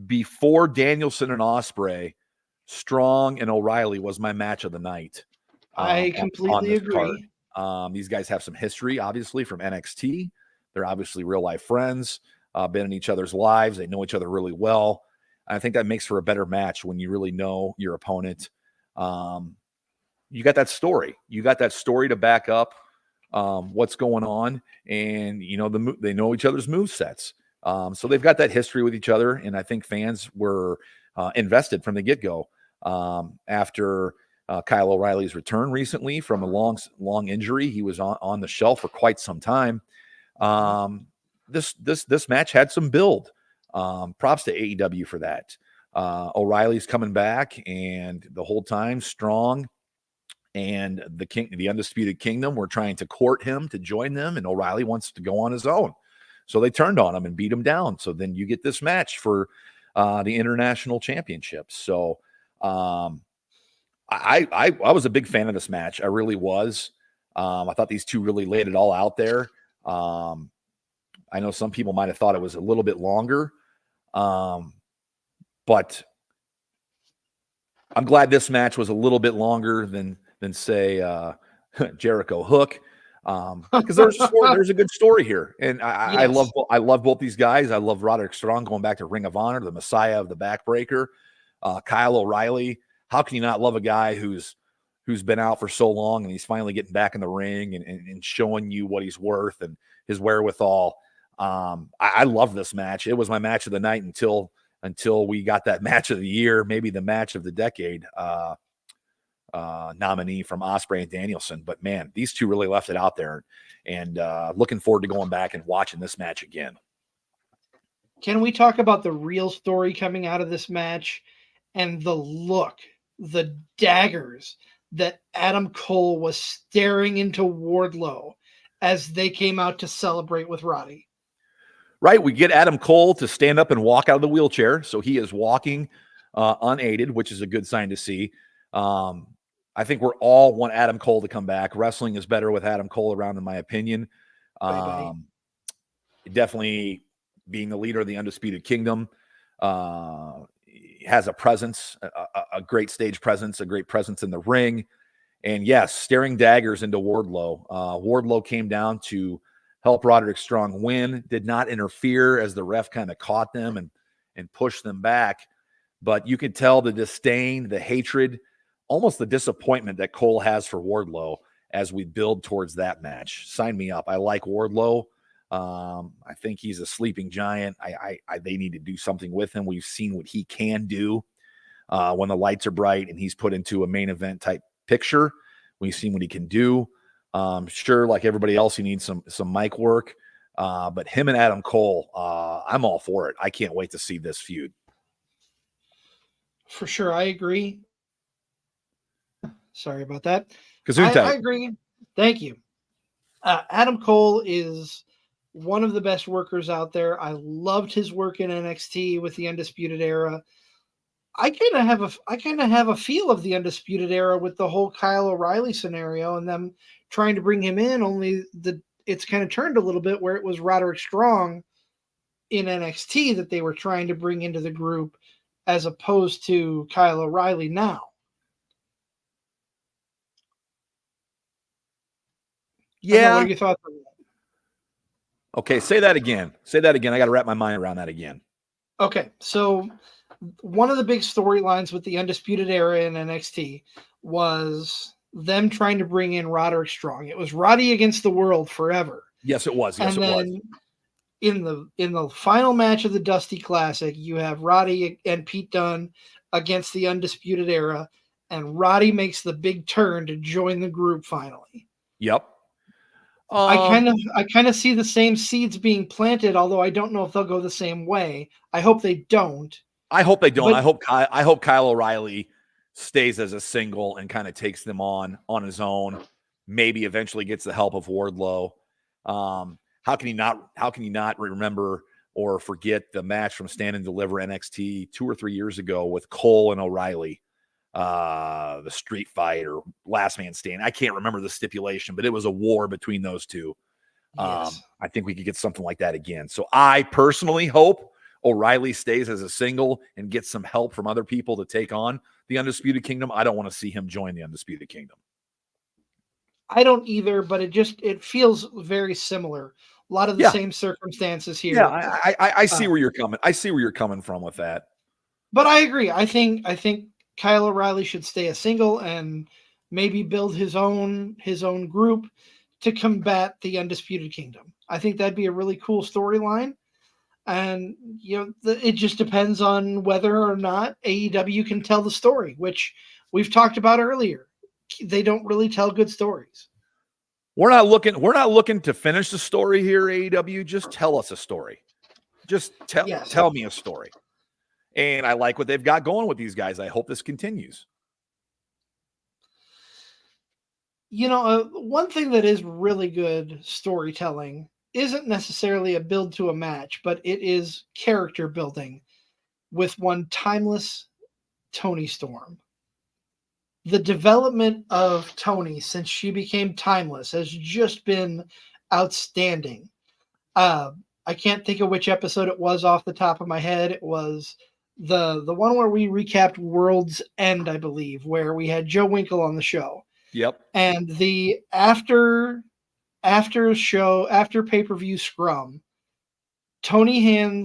Before Danielson and Ospreay, Strong and O'Reilly was my match of the night. I completely agree. These guys have some history, obviously, from NXT. They're obviously real-life friends, been in each other's lives. They know each other really well. I think that makes for a better match when you really know your opponent. You got that story. You got that story to back up what's going on, and they know each other's movesets. So they've got that history with each other, and I think fans were invested from the get-go. After Kyle O'Reilly's return recently from a long injury, he was on the shelf for quite some time. This match had some build. Props to AEW for that. O'Reilly's coming back, and the whole time strong. And the Undisputed Kingdom were trying to court him to join them, and O'Reilly wants to go on his own. So they turned on him and beat him down. So then you get this match for the international championships. So I was a big fan of this match. I really was. I thought these two really laid it all out there. I know some people might have thought it was a little bit longer, but I'm glad this match was a little bit longer than say Jericho Hook, because there's a good story here, and I love both these guys. I love Roderick Strong going back to Ring of Honor, the Messiah of the Backbreaker. Kyle O'Reilly. How can you not love a guy who's been out for so long and he's finally getting back in the ring and showing you what he's worth and his wherewithal? I love this match. It was my match of the night until we got that match of the year, maybe the match of the decade nominee from Ospreay and Danielson. But man, these two really left it out there, and looking forward to going back and watching this match again. Can we talk about the real story coming out of this match and the look, the daggers that Adam Cole was staring into Wardlow as they came out to celebrate with Roddy? Right. We get Adam Cole to stand up and walk out of the wheelchair. So he is walking unaided, which is a good sign to see. I think we're all want Adam Cole to come back. Wrestling is better with Adam Cole around, in my opinion. Definitely being the leader of the Undisputed Kingdom. Has a presence, a great stage presence, a great presence in the ring. And yes, staring daggers into Wardlow. Wardlow came down to help Roderick Strong win, did not interfere as the ref kind of caught them and pushed them back. But you could tell the disdain, the hatred, almost the disappointment that Cole has for Wardlow as we build towards that match. Sign me up. I like Wardlow. I think he's a sleeping giant. They need to do something with him. We've seen what he can do when the lights are bright and he's put into a main event type picture. We've seen what he can do. Sure, like everybody else, he needs some mic work. But him and Adam Cole, I'm all for it. I can't wait to see this feud. For sure, I agree. Sorry about that. I agree. Thank you. Adam Cole is one of the best workers out there. I loved his work in NXT with the Undisputed Era. I kind of have a feel of the Undisputed Era with the whole Kyle O'Reilly scenario and them trying to bring him in. Only it's kind of turned a little bit where it was Roderick Strong in NXT that they were trying to bring into the group, as opposed to Kyle O'Reilly now. Yeah. What are your thoughts on that? Okay, say that again. I got to wrap my mind around that again. Okay, so one of the big storylines with the Undisputed Era in NXT was them trying to bring in Roderick Strong. It was Roddy against the world forever. Yes, it was. In the final match of the Dusty Classic, you have Roddy and Pete Dunne against the Undisputed Era, and Roddy makes the big turn to join the group finally. Yep. I kind of see the same seeds being planted, although I don't know if they'll go the same way. I hope they don't. I hope they don't. But, I hope Kyle O'Reilly stays as a single and kind of takes them on his own. Maybe eventually gets the help of Wardlow. How can you not remember or forget the match from Stand and Deliver NXT 2 or 3 years ago with Cole and O'Reilly? The street fight or last man stand. I can't remember the stipulation, but it was a war between those two. Yes. I think we could get something like that again. So I personally hope O'Reilly stays as a single and gets some help from other people to take on the Undisputed Kingdom. I don't want to see him join the Undisputed Kingdom. I don't either, but it feels very similar. A lot of the same circumstances here. Yeah, I see where you're coming. I see where you're coming from with that. But I agree. I think Kyle O'Reilly should stay a single and maybe build his own group to combat the Undisputed Kingdom. I think that'd be a really cool storyline. And, it just depends on whether or not AEW can tell the story, which we've talked about earlier. They don't really tell good stories. We're not looking to finish the story here, AEW. Just tell us a story. Just Yes. tell me a story. And I like what they've got going with these guys. I hope this continues. One thing that is really good storytelling isn't necessarily a build to a match, but it is character building with one timeless Toni Storm. The development of Toni since she became timeless has just been outstanding. I can't think of which episode it was off the top of my head. It was the one where we recapped World's End, I believe, where we had Joe Winkle on the show. Yep. And the after pay-per-view scrum, Toni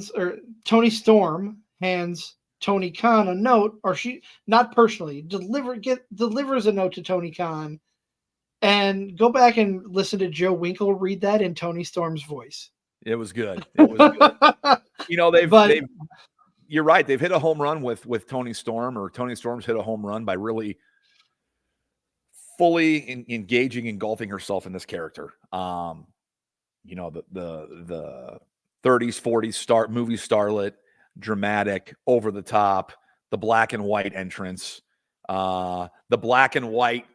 Storm hands Tony Khan a note, or she not personally delivers a note to Tony Khan, and go back and listen to Joe Winkle read that in Toni Storm's voice. It was good. It was good. You're right. They've hit a home run with Toni Storm, or Toni Storm's hit a home run by really fully engaging, engulfing herself in this character. The 30s, 40s movie starlet, dramatic, over the top, the black and white entrance, the black and white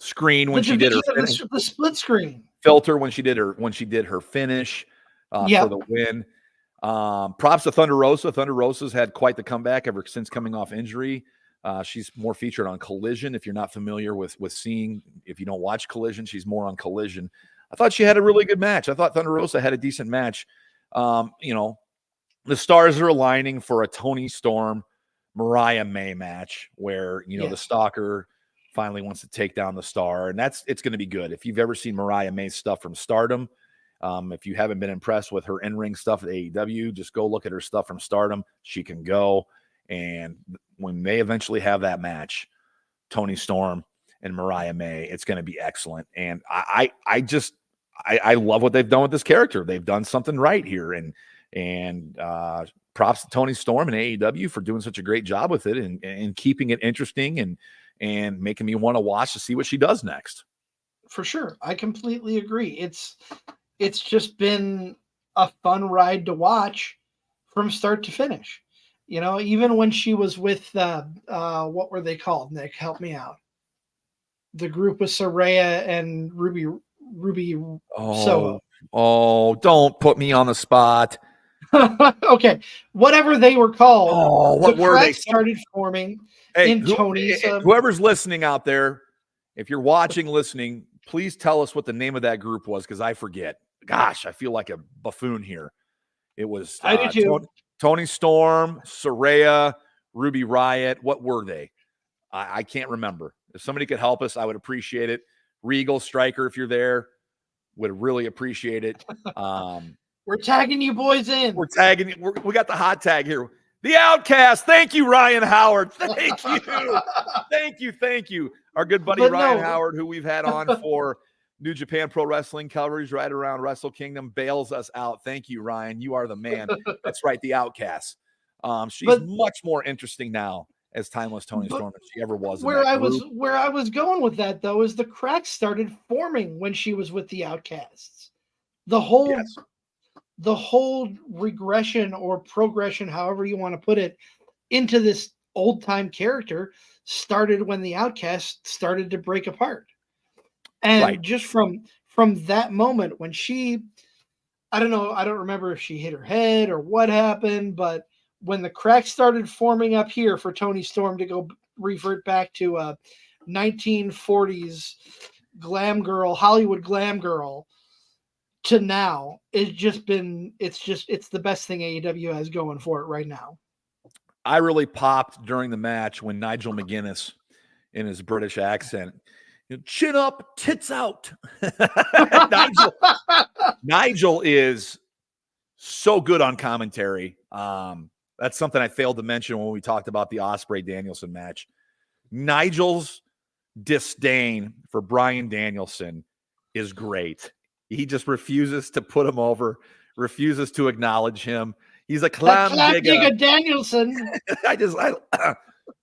screen when she did her finish, the split screen filter when she did her finish for the win. Props to Thunder Rosa. Thunder Rosa's had quite the comeback ever since coming off injury. She's more featured on Collision. If you're not familiar with seeing, if you don't watch Collision, she's more on Collision. I thought she had a really good match. I thought Thunder Rosa had a decent match. The stars are aligning for a Toni Storm, Mariah May match where, the Stalker finally wants to take down the Star, and it's going to be good. If you've ever seen Mariah May's stuff from Stardom, if you haven't been impressed with her in-ring stuff at AEW, just go look at her stuff from Stardom. She can go. And when they eventually have that match, Toni Storm and Mariah May, it's going to be excellent. And I love what they've done with this character. They've done something right here. And props to Toni Storm and AEW for doing such a great job with it and keeping it interesting and making me want to watch to see what she does next. For sure. I completely agree. It's just been a fun ride to watch from start to finish. Even when she was with what were they called, Nick? Help me out. The group with Saraya and Ruby Soho. Oh, don't put me on the spot. Okay. Whatever they were called. Oh, what were they? Started forming in Tony's. Whoever's listening out there, if you're watching, listening, please tell us what the name of that group was, because I forget. Gosh, I feel like a buffoon here. It was I do too. Toni Storm, Saraya, Ruby Riott. What were they? I can't remember. If somebody could help us, I would appreciate it. Regal, Striker, if you're there, would really appreciate it. We're tagging you boys in. We're tagging you. We got the hot tag here. The Outcast. Thank you, Ryan Howard. Thank you. Thank you. Our good buddy Ryan Howard, who we've had on for New Japan Pro Wrestling coverage right around Wrestle Kingdom, bails us out. Thank you, Ryan. You are the man. That's right, the Outcast. She's much more interesting now as timeless Toni Storm than she ever was. Where I was going with that, though, is the cracks started forming when she was with the Outcasts. The whole regression or progression, however you want to put it, into this old time character started when the Outcasts started to break apart. And just from that moment when I don't remember if she hit her head or what happened, but when the cracks started forming up here for Toni Storm to go revert back to 1940s glam girl, Hollywood glam girl, to now, it's the best thing AEW has going for it right now. I really popped during the match when Nigel McGuinness, in his British accent, chin up, tits out. Nigel is so good on commentary. That's something I failed to mention when we talked about the Ospreay Danielson match. Nigel's disdain for Bryan Danielson is great. He just refuses to put him over, refuses to acknowledge him. He's a clam digger Danielson.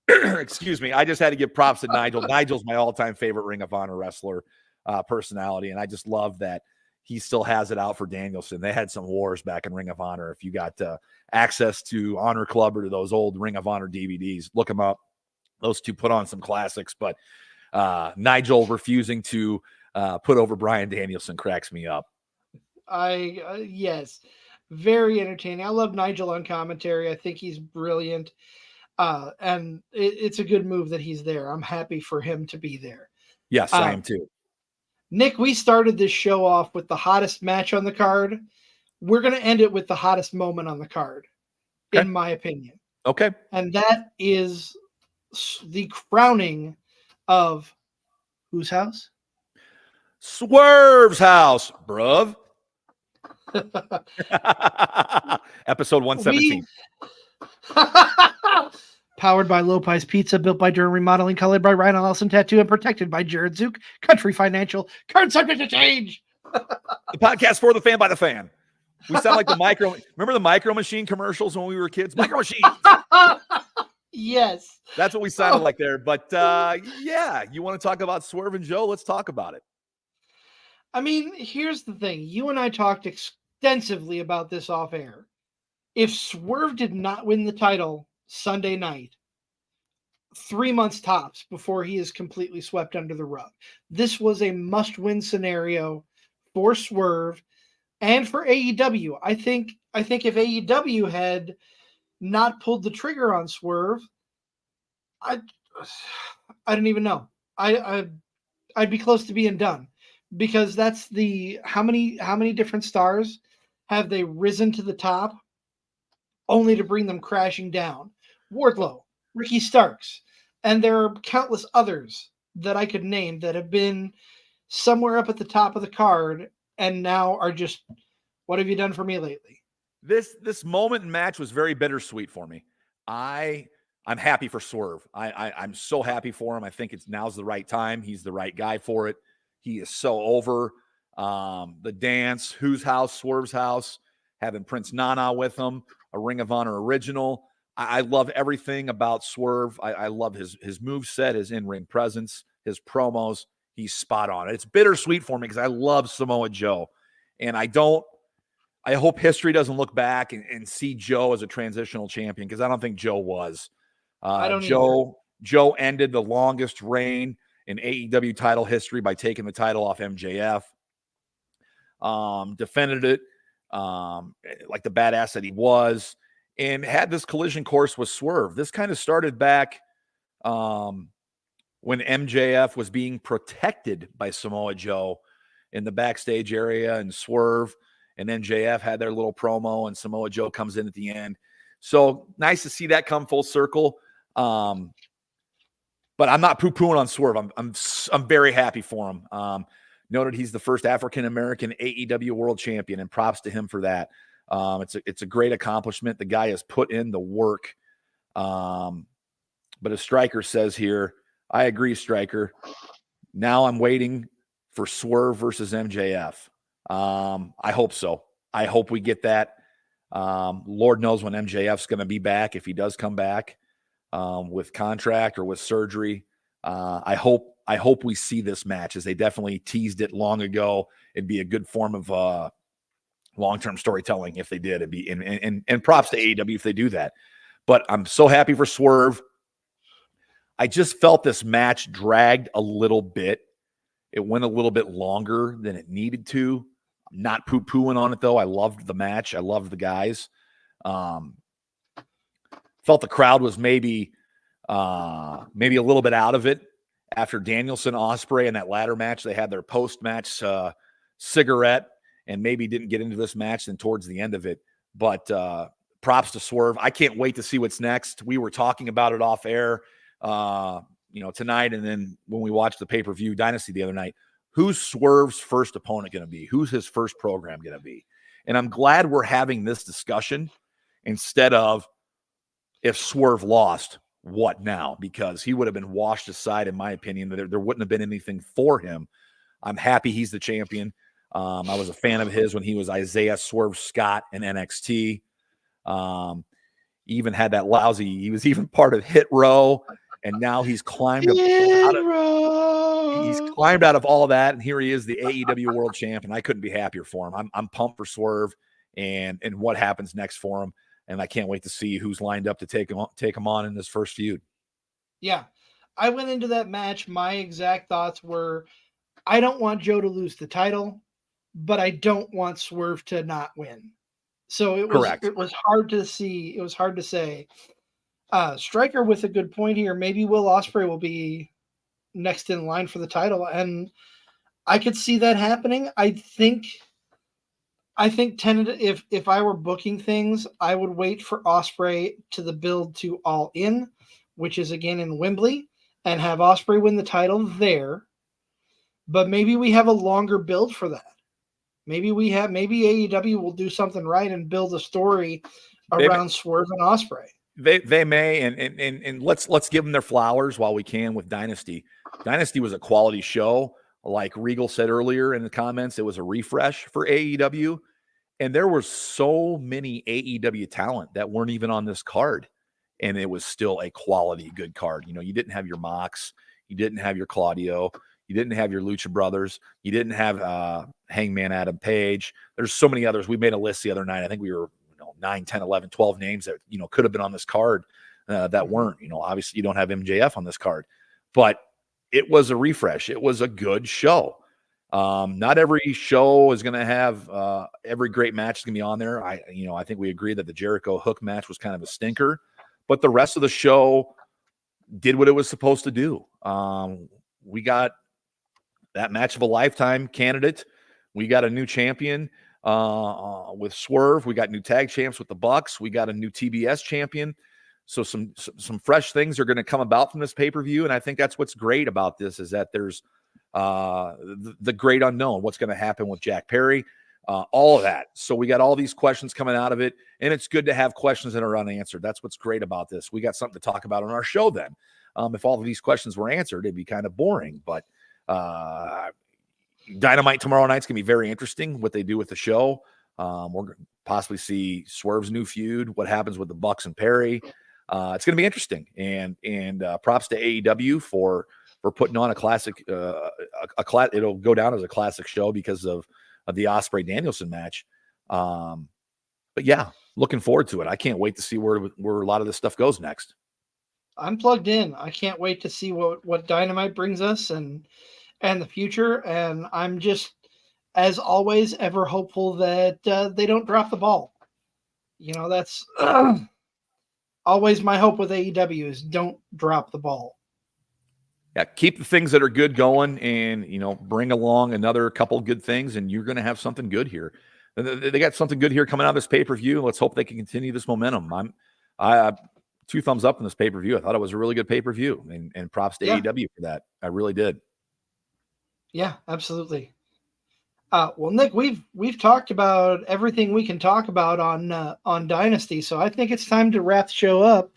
Excuse me. I just had to give props to Nigel. Nigel's my all-time favorite Ring of Honor wrestler. personality. And I just love that he still has it out for Danielson. They had some wars back in Ring of Honor. If you got access to Honor Club or to those old Ring of Honor DVDs, look them up. Those two put on some classics, but Nigel refusing to put over Bryan Danielson cracks me up. Yes, very entertaining. I love Nigel on commentary. I think he's brilliant. And it's a good move that he's there. I'm happy for him to be there. Yes, I am too. Nick, we started this show off with the hottest match on the card. We're going to end it with the hottest moment on the card, in my opinion. Okay. And that is the crowning of whose house? Swerve's house, bruv. Episode 117. Powered by Lopez Pizza, built by Durham Remodeling, colored by Ryan Allison Tattoo, and protected by Jared Zook, Country Financial, card subject to change. The podcast for the fan by the fan. We sound like the micro. Remember the Micro Machine commercials when we were kids? Micro Machine. Yes. That's what we sounded like there. But yeah, you want to talk about Swerve and Joe? Let's talk about it. I mean, here's the thing. You and I talked extensively about this off air. If Swerve did not win the title Sunday night, 3 months tops before he is completely swept under the rug, this was a must-win scenario for Swerve and for AEW. I think if AEW had not pulled the trigger on Swerve, I don't even know. I'd be close to being done, because that's the how many different stars have they risen to the top only to bring them crashing down? Wardlow, Ricky Starks, and there are countless others that I could name that have been somewhere up at the top of the card and now are just, what have you done for me lately? This moment and match was very bittersweet for me. I'm happy for Swerve. I'm so happy for him. I think now's the right time. He's the right guy for it. He is so over. The dance, whose house, Swerve's house, having Prince Nana with him, a Ring of Honor original. I love everything about Swerve. I love his moveset, his in-ring presence, his promos. He's spot on. It's bittersweet for me because I love Samoa Joe. And I hope history doesn't look back and see Joe as a transitional champion, because I don't think Joe was. Joe ended the longest reign in AEW title history by taking the title off MJF. Defended it like the badass that he was, and had this collision course with Swerve. This kind of started back when MJF was being protected by Samoa Joe in the backstage area, and Swerve and MJF had their little promo, and Samoa Joe comes in at the end. So nice to see that come full circle. But I'm not poo-pooing on Swerve. I'm very happy for him. Noted he's the first African-American AEW world champion, and props to him for that. It's a great accomplishment. The guy has put in the work. But as Stryker says here, I agree, Stryker. Now I'm waiting for Swerve versus MJF. I hope so. I hope we get that. Lord knows when MJF's going to be back, if he does come back with contract or with surgery. I hope we see this match, as they definitely teased it long ago. It'd be a good form of long-term storytelling if they did. It'd be and props to AEW if they do that. But I'm so happy for Swerve. I just felt this match dragged a little bit. It went a little bit longer than it needed to. I'm not poo-pooing on it, though. I loved the match. I loved the guys. Felt the crowd was maybe a little bit out of it after Danielson, Ospreay, and that ladder match. They had their post-match cigarette and maybe didn't get into this match than towards the end of it. But props to Swerve. I can't wait to see what's next. We were talking about it off air, tonight, and then when we watched the pay-per-view Dynasty the other night. Who's Swerve's first opponent going to be? Who's his first program going to be? And I'm glad we're having this discussion instead of, if Swerve lost, what now? Because he would have been washed aside, in my opinion. There wouldn't have been anything for him. I'm happy he's the champion. I was a fan of his when he was Isaiah Swerve Scott in NXT. Even had that lousy, he was even part of Hit Row And now he's climbed out of all of that, and here he is, the AEW World Champ, and I couldn't be happier for him. I'm pumped for Swerve and what happens next for him, and I can't wait to see who's lined up to take him on in this first feud. Yeah. I went into that match. My exact thoughts were, I don't want Joe to lose the title, but I don't want Swerve to not win. So it was hard to see. It was hard to say. Stryker with a good point here. Maybe Will Ospreay will be next in line for the title, and I could see that happening. I think tentative. If I were booking things, I would wait for Ospreay to the build to All In, which is again in Wembley, and have Ospreay win the title there. But maybe we have a longer build for that. Maybe AEW will do something right and build a story around Swerve and Ospreay. They may, and let's give them their flowers while we can with Dynasty. Dynasty was a quality show. Like Regal said earlier in the comments, it was a refresh for AEW. And there were so many AEW talent that weren't even on this card. And it was still a quality, good card. You know, you didn't have your Mox. You didn't have your Claudio. You didn't have your Lucha Brothers. You didn't have Hangman Adam Page. There's so many others. We made a list the other night. I think we were 9, 10, 11, 12 names that, could have been on this card that weren't. Obviously you don't have MJF on this card. But it was a refresh. It was a good show. Not every show is going to have every great match is going to be on there. I think we agree that the Jericho Hook match was kind of a stinker. But the rest of the show did what it was supposed to do. We got that match of a lifetime candidate. We got a new champion with Swerve. We got new tag champs with the Bucks. We got a new TBS champion. So some fresh things are going to come about from this pay-per-view. And I think that's what's great about this is that there's the great unknown. What's going to happen with Jack Perry? All of that. So we got all these questions coming out of it. And it's good to have questions that are unanswered. That's what's great about this. We got something to talk about on our show then. If all of these questions were answered, it'd be kind of boring. But Dynamite tomorrow night's going to be very interesting, what they do with the show. We're going to possibly see Swerve's new feud, what happens with the Bucks and Perry. It's going to be interesting. And props to AEW for putting on a classic. It'll go down as a classic show because of the Ospreay Danielson match. But yeah, looking forward to it. I can't wait to see where a lot of this stuff goes next. I'm plugged in. I can't wait to see what Dynamite brings us and the future. And I'm just, as always, ever hopeful that they don't drop the ball. That's always my hope with AEW is don't drop the ball. Yeah, keep the things that are good going and, bring along another couple good things and you're going to have something good here. They got something good here coming out of this pay-per-view. Let's hope they can continue this momentum. I 2 thumbs up in this pay-per-view. I thought it was a really good pay-per-view and props to AEW for that. I really did. Yeah, absolutely. Well, Nick, we've talked about everything we can talk about on Dynasty, so I think it's time to wrap the show up.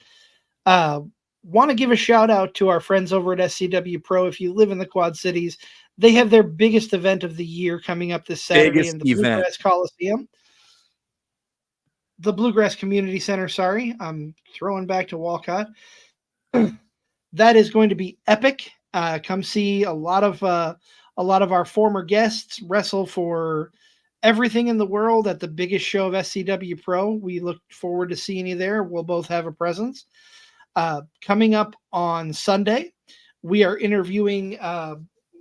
Want to give a shout out to our friends over at SCW Pro. If you live in the Quad Cities, they have their biggest event of the year coming up this Saturday in the Bluegrass Coliseum. The Bluegrass Community Center, sorry. I'm throwing back to Walcott. That is going to be epic. Come see a lot of our former guests wrestle for everything in the world at the biggest show of SCW Pro. We look forward to seeing you there. We'll both have a presence. Coming up on Sunday, we are interviewing a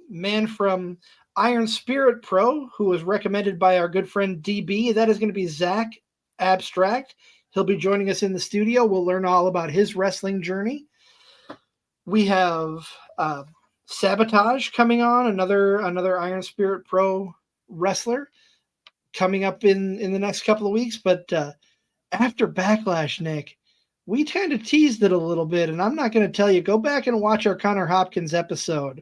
man from Iron Spirit Pro who was recommended by our good friend DB. That is going to be Zach Abstract. He'll be joining us in the studio. We'll learn all about his wrestling journey. We have Sabotage coming on, another Iron Spirit Pro wrestler coming up in the next couple of weeks. But after Backlash, Nick, we kind of teased it a little bit, and I'm not going to tell you. Go back and watch our Connor Hopkins episode,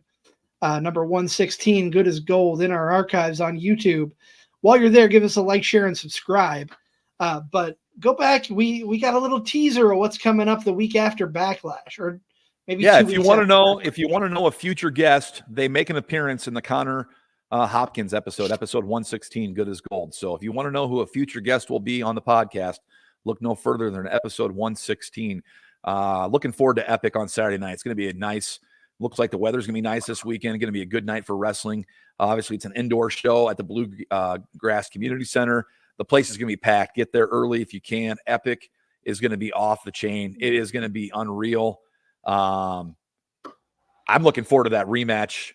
number 116, Good as Gold, in our archives on YouTube. While you're there, give us a like, share, and subscribe. But go back. We got a little teaser of what's coming up the week after Backlash, or maybe if you want to know a future guest, they make an appearance in the Connor Hopkins episode 116, Good as Gold. So if you want to know who a future guest will be on the podcast, look no further than episode 116. Looking forward to Epic on Saturday night. It's going to be a nice, looks like the weather's going to be nice this weekend. Going to be a good night for wrestling. Obviously, it's an indoor show at the Blue Grass Community Center. The place is going to be packed. Get there early if you can. Epic is going to be off the chain. It is going to be unreal. I'm looking forward to that rematch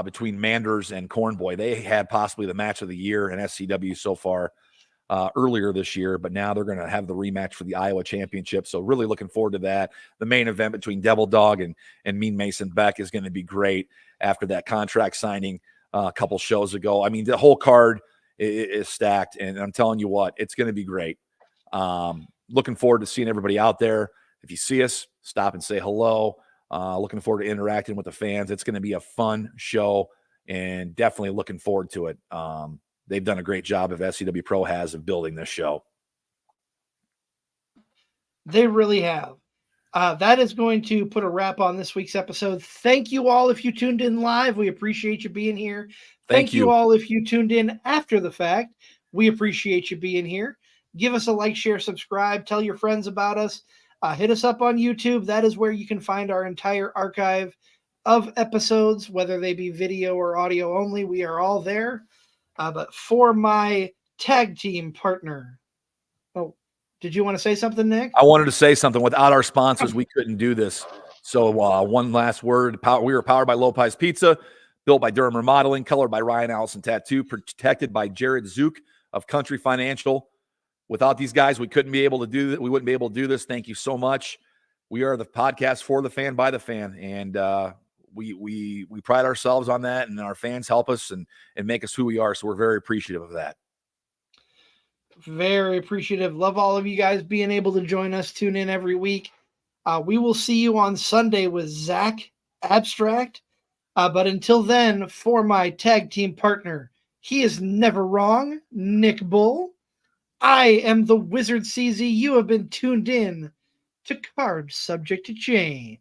between Manders and Cornboy. They had possibly the match of the year in SCW so far earlier this year, but now they're going to have the rematch for the Iowa Championship. So really looking forward to that. The main event between Devil Dog and Mean Mason Beck is going to be great after that contract signing a couple shows ago. I mean, the whole card is stacked, and I'm telling you what, it's going to be great. Looking forward to seeing everybody out there. If you see us, stop and say hello. Looking forward to interacting with the fans. It's going to be a fun show, and definitely looking forward to it. They've done a great job, of SCW Pro has, of building this show. They really have. That is going to put a wrap on this week's episode. Thank you all if you tuned in live. We appreciate you being here. Thank you all if you tuned in after the fact. We appreciate you being here. Give us a like, share, subscribe. Tell your friends about us. Hit us up on YouTube. That is where you can find our entire archive of episodes, whether they be video or audio only. We are all there. But for my tag team partner, did you want to say something, Nick? I wanted to say something. Without our sponsors, we couldn't do this. So one last word. We were powered by Lopez Pizza, built by Durham Remodeling, colored by Ryan Allison Tattoo, protected by Jared Zook of Country Financial. Without these guys, we couldn't be able to do that. We wouldn't be able to do this. Thank you so much. We are the podcast for the fan, by the fan. And we pride ourselves on that, and our fans help us and make us who we are. So we're very appreciative of that. Very appreciative. Love all of you guys being able to join us. Tune in every week. We will see you on Sunday with Zach Abstract. But until then, for my tag team partner, he is never wrong, Nick Bull. I am the Wizard CZ. You have been tuned in to Cards Subject to Change.